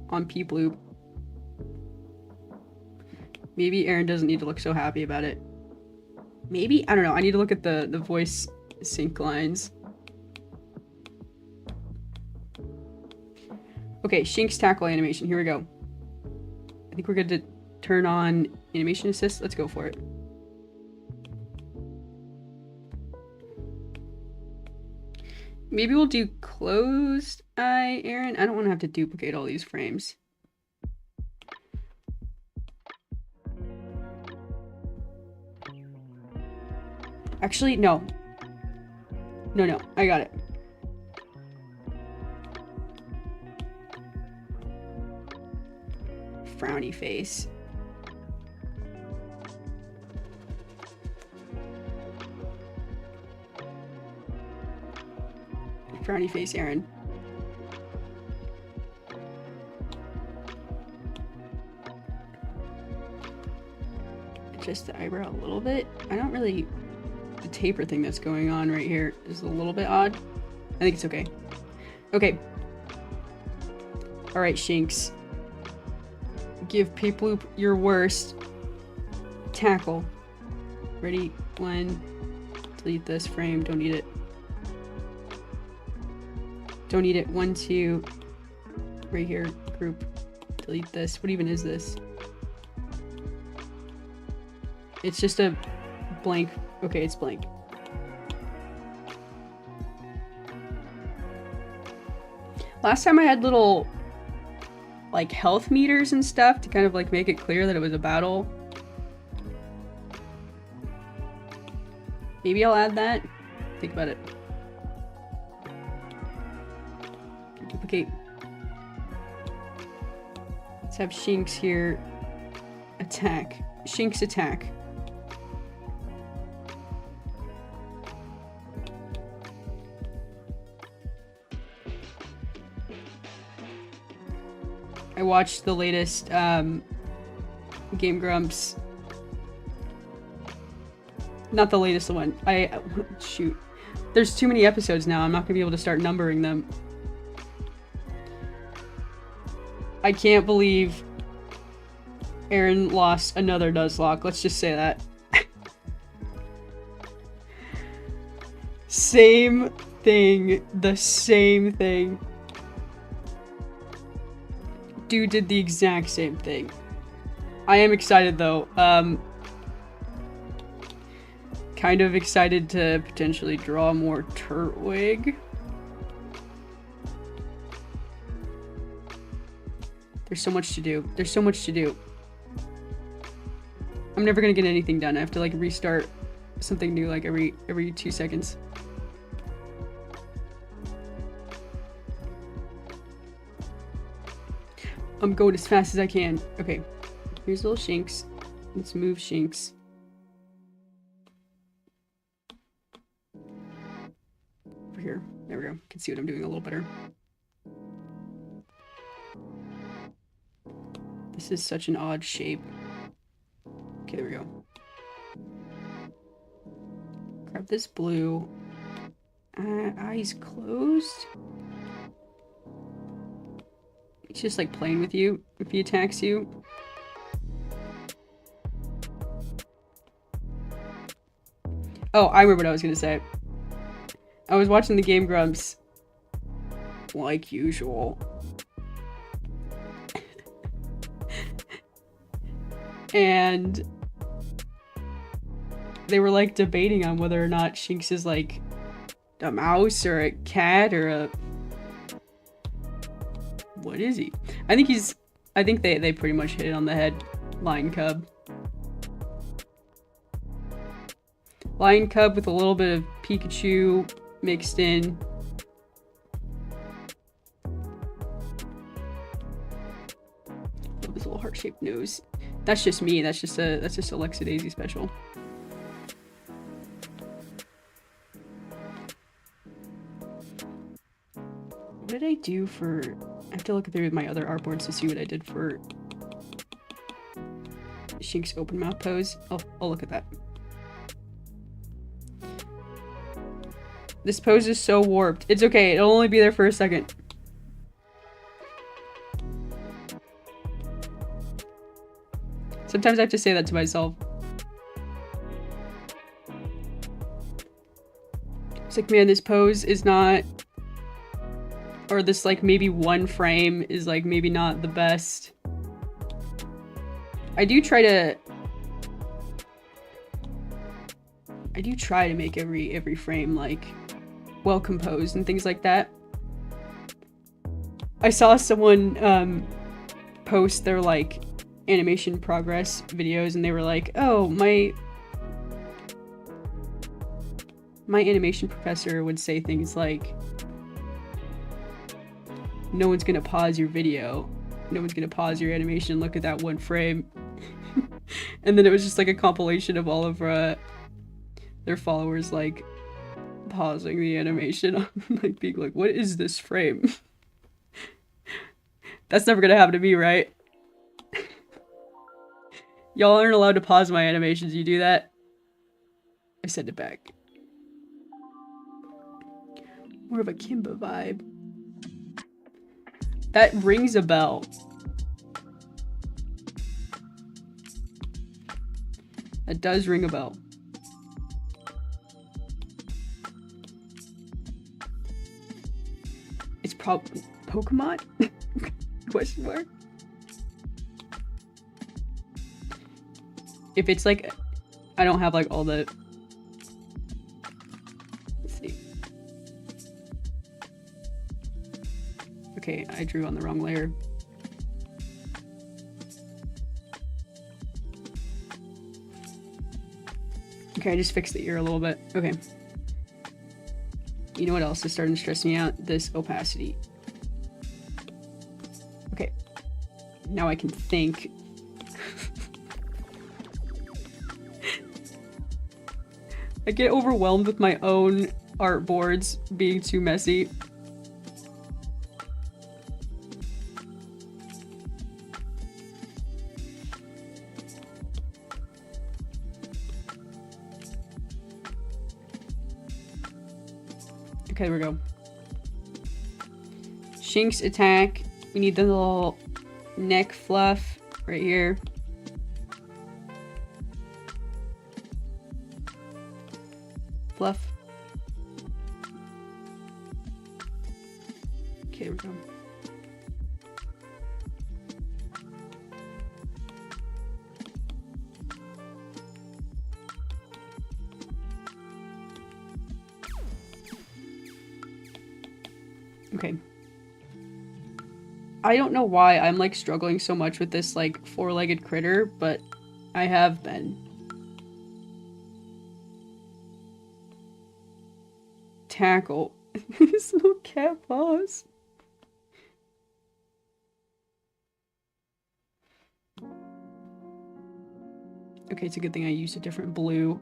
on Piplup. Maybe Aaron doesn't need to look so happy about it. Maybe? I don't know. I need to look at the voice sync lines. Okay, Shinx tackle animation. Here we go. I think we're good to turn on animation assist. Let's go for it. Maybe we'll do closed eye, Aaron. I don't want to have to duplicate all these frames. Actually, no. No, I got it. Frowny face. Frowny face, Aaron. Adjust the eyebrow a little bit. I don't really... The taper thing that's going on right here is a little bit odd. I think it's okay. Okay. Alright, Shinx. Give Piplup your worst. Tackle. Ready? One. Delete this frame. Don't need it. Don't need it. 1, 2. Right here. Group. Delete this. What even is this? It's just a blank. Okay, it's blank. Last time I had little like health meters and stuff to kind of like make it clear that it was a battle. Maybe I'll add that. Think about it. Duplicate. Let's have Shinx here. Attack. Shinx attack. I watched the latest Game Grumps. Not the latest one. Shoot. There's too many episodes now. I'm not gonna be able to start numbering them. I can't believe Aaron lost another Nuzlocke. Let's just say that. Same thing. The same thing. Dude did the exact same thing. I am excited though. Kind of excited to potentially draw more Turtwig. There's so much to do. There's so much to do. I'm never gonna get anything done. I have to like restart something new like every 2 seconds. I'm going as fast as I can. Okay, here's little Shinx. Let's move Shinx. Over here. There we go. Can see what I'm doing a little better. This is such an odd shape. Okay, there we go. Grab this blue. Eyes closed. He's just like playing with you if he attacks you. Oh, I remember what I was gonna say. I was watching the game Grumps, like usual. And they were like debating on whether or not Shinx is like a mouse or a cat or a... What is he? I think they pretty much hit it on the head. Lion cub. Lion cub with a little bit of Pikachu mixed in. Love his little heart-shaped nose. That's just me. That's just a Alexa Daisy special. What did I do for... I have to look through my other artboards to see what I did for Shinx open mouth pose. I'll look at that. This pose is so warped. It's okay. It'll only be there for a second. Sometimes I have to say that to myself. It's like, man, this pose is not... Or this, like, maybe one frame is, like, maybe not the best. I do try to make every frame, like, well composed and things like that. I saw someone, post their, like, animation progress videos, and they were like, oh, my animation professor would say things like, no one's gonna pause your video, no one's gonna pause your animation and look at that one frame. And then it was just like a compilation of all of their followers like pausing the animation, like being like, what is this frame? That's never gonna happen to me, right? Y'all aren't allowed to pause my animations. You do that? I send it back. More of a Kimba vibe. That rings a bell. That does ring a bell. It's probably Pokemon? Question mark? If it's like, I don't have like all the... Let's see. Okay, I drew on the wrong layer. Okay, I just fixed the ear a little bit. Okay. You know what else is starting to stress me out? This opacity. Okay. Now I can think. I get overwhelmed with my own artboards being too messy. Okay, there we go. Shinx attack. We need the little neck fluff right here. Fluff. Okay, there we go. Okay. I don't know why I'm like struggling so much with this like four-legged critter, but I have been. Tackle. His little cat paws. Okay, it's a good thing I used a different blue.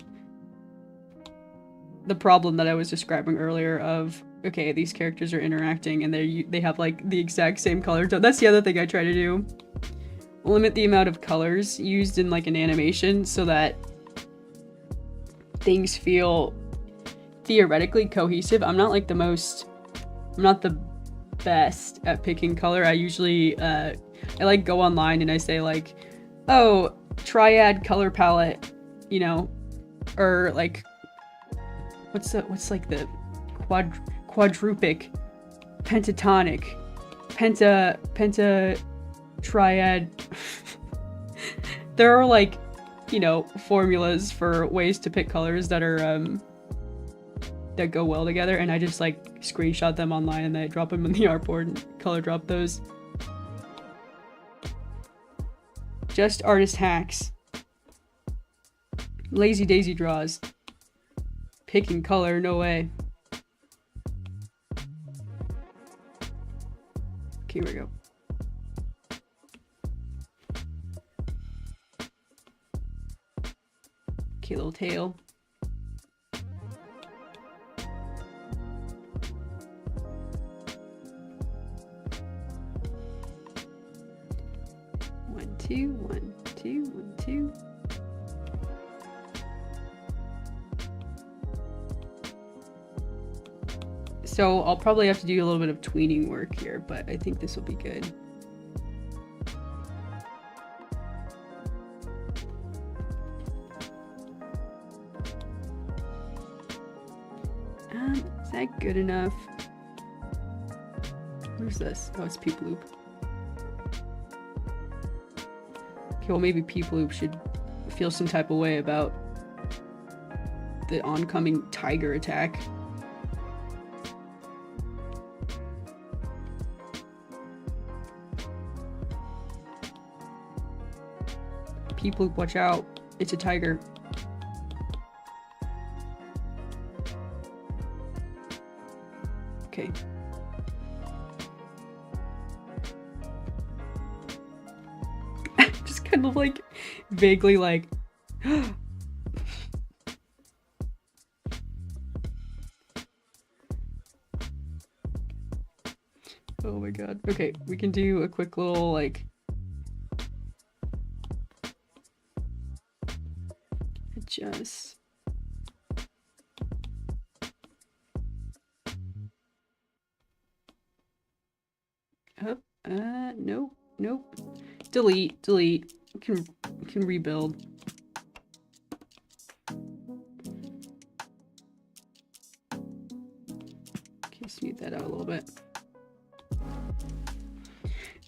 The problem that I was describing earlier of, okay, these characters are interacting and they have like the exact same color tone. That's the other thing I try to do. Limit the amount of colors used in like an animation so that things feel theoretically cohesive. I'm not like I'm not the best at picking color. I usually, I like go online and I say like, oh, triad color palette, you know, or like, what's like the quadrupic, pentatonic, penta triad. There are like, you know, formulas for ways to pick colors that are that go well together, and I just like screenshot them online and then I drop them in the artboard and color drop those. Just artist hacks. Lazy Daisy draws. Picking color, no way. Okay, here we go. Okay, little tail. One, two, one, two, one, two. So I'll probably have to do a little bit of tweening work here, but I think this will be good. Is that good enough? Where's this? Oh, it's Peep Loop. Okay, well maybe Peep Loop should feel some type of way about the oncoming tiger attack. Peep Loop, watch out. It's a tiger. Okay. Just kind of like vaguely like oh my god. Okay, we can do a quick little like adjust. Up. Nope. Nope. Delete. Delete. Can rebuild. Okay, smooth that out a little bit.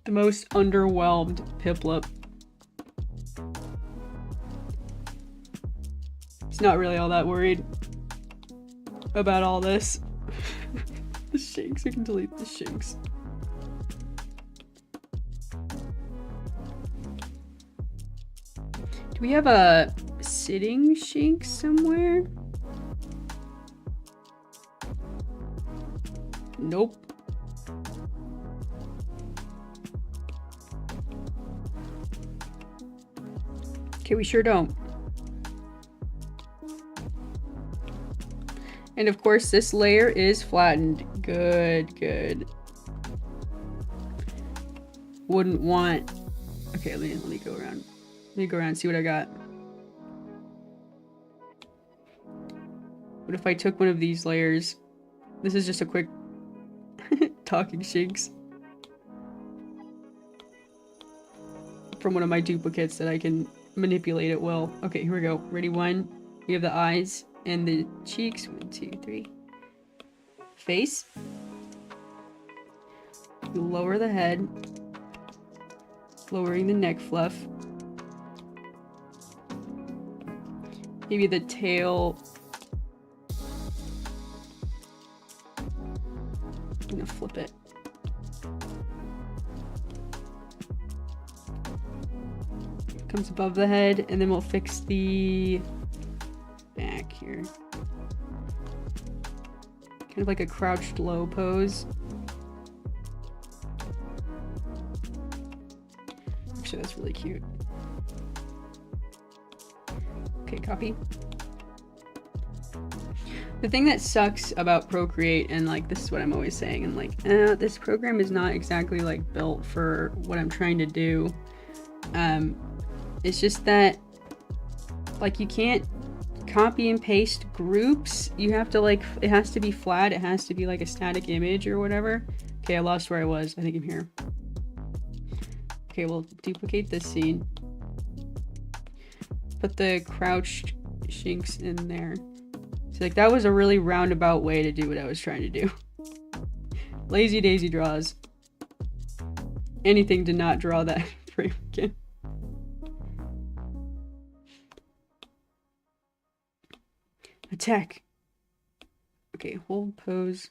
The most underwhelmed Piplup. He's not really all that worried about all this. The shanks. We can delete the shanks. Do we have a sitting shank somewhere? Nope. Okay, we sure don't. And of course, this layer is flattened. Good, good. Wouldn't want... Okay, let me go around. Let me go around and see what I got. What if I took one of these layers? This is just a quick talking shanks. from one of my duplicates that I can manipulate at will. Okay, here we go. Ready, one. We have the eyes and the cheeks. 1, 2, 3. Face. You lower the head. Lowering the neck fluff. Maybe the tail. I'm gonna flip it. Comes above the head, and then we'll fix the back here. Kind of like a crouched low pose. Actually, that's really cute. Okay, copy. The thing that sucks about Procreate, and like this is what I'm always saying, and like, this program is not exactly like built for what I'm trying to do. It's just that like you can't copy and paste groups. You have to like, it has to be flat, it has to be like a static image or whatever. Okay, I lost where I was. I think I'm here. Okay, we'll duplicate this scene. Put the crouched shinks in there. So like that was a really roundabout way to do what I was trying to do. Lazy Daisy draws. Anything to not draw that frame again. Attack. Okay, hold pose.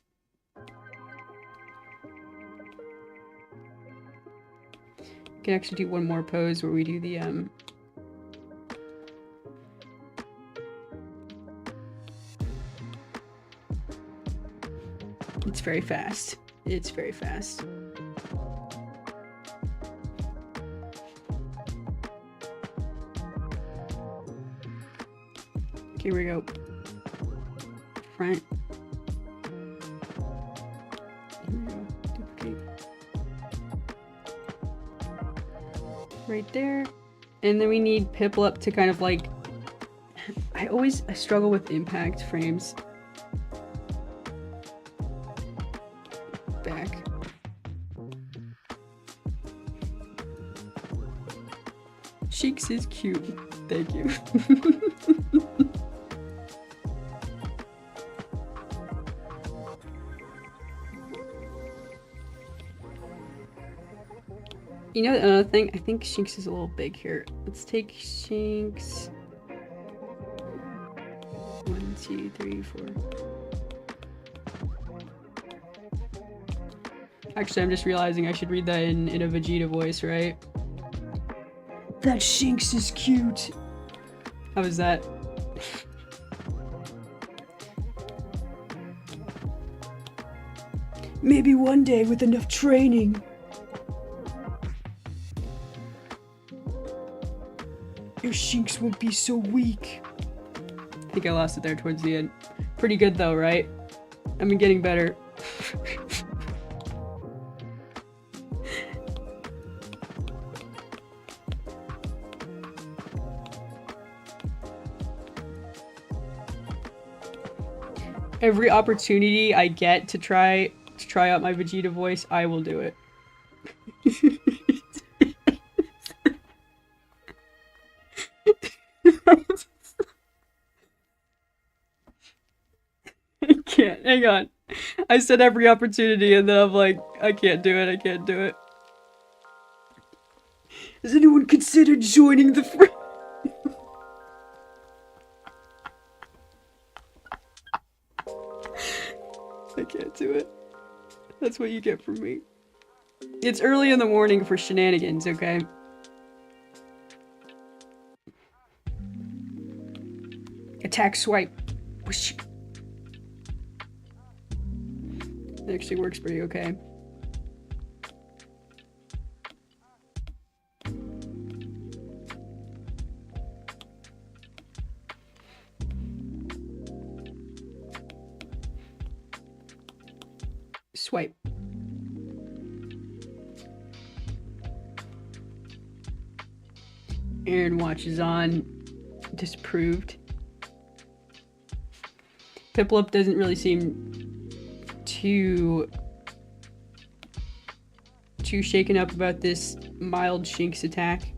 Can actually do one more pose where we do the it's very fast. It's very fast. Okay, here we go. Front. Here we go. Duplicate. Right there. And then we need Piplup to kind of like... I struggle with impact frames. Back. Cheeks is cute. Thank you. You know, another thing, I think Shinx is a little big here. Let's take Shinx. 1, 2, 3, 4. Actually, I'm just realizing I should read that in a Vegeta voice, right? That Shinx is cute. How was that? Maybe one day with enough training. Your Shinx won't be so weak. I think I lost it there towards the end. Pretty good though, right? I've been getting better. Every opportunity I get to try out my Vegeta voice, I will do it. I can't. Hang on. I said every opportunity and then I'm like, I can't do it. I can't do it. Has anyone considered joining the friend? I can't do it. That's what you get from me. It's early in the morning for shenanigans, okay? Attack swipe. Whoosh. It actually works pretty okay. Swipe. Aaron watches on. Disapproved. Piplup doesn't really seem too shaken up about this mild Shinx attack.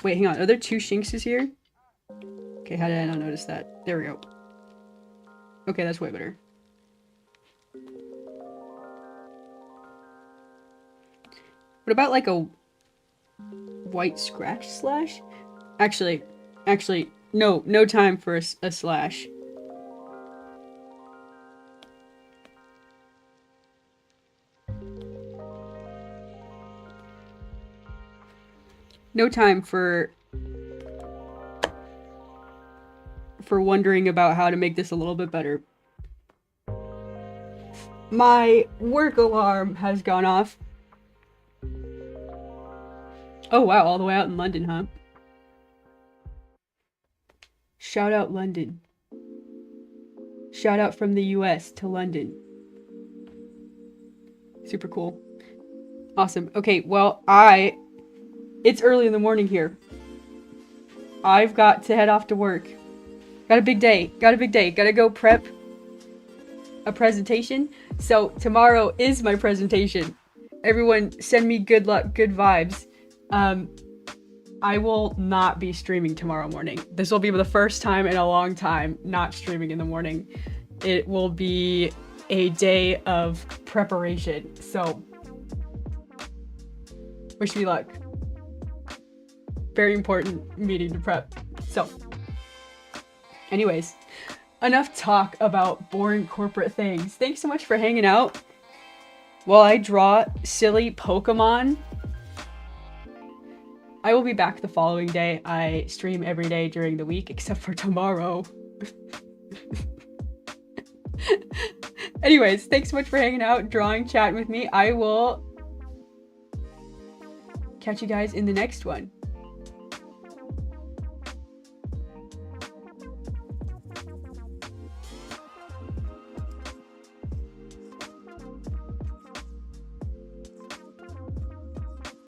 Wait, hang on. Are there 2 Shinxes here? Okay, how did I not notice that? There we go. Okay, that's way better. What about like a white scratch slash? Actually, no time for a slash. No time for wondering about how to make this a little bit better. My work alarm has gone off. Oh wow, all the way out in London, huh? Shout out London. Shout out from the US to London. Super cool. Awesome. Okay, well, it's early in the morning here. I've got to head off to work. Got a big day. Gotta go prep a presentation. So tomorrow is my presentation. Everyone send me good luck, good vibes. I will not be streaming tomorrow morning. This will be the first time in a long time not streaming in the morning. It will be a day of preparation. So wish me luck. Very important meeting to prep. So anyways, enough talk about boring corporate things. Thanks so much for hanging out while I draw silly Pokemon. I will be back the following day. I stream every day during the week except for tomorrow. Anyways, thanks so much for hanging out, drawing, chatting with me. I will catch you guys in the next one.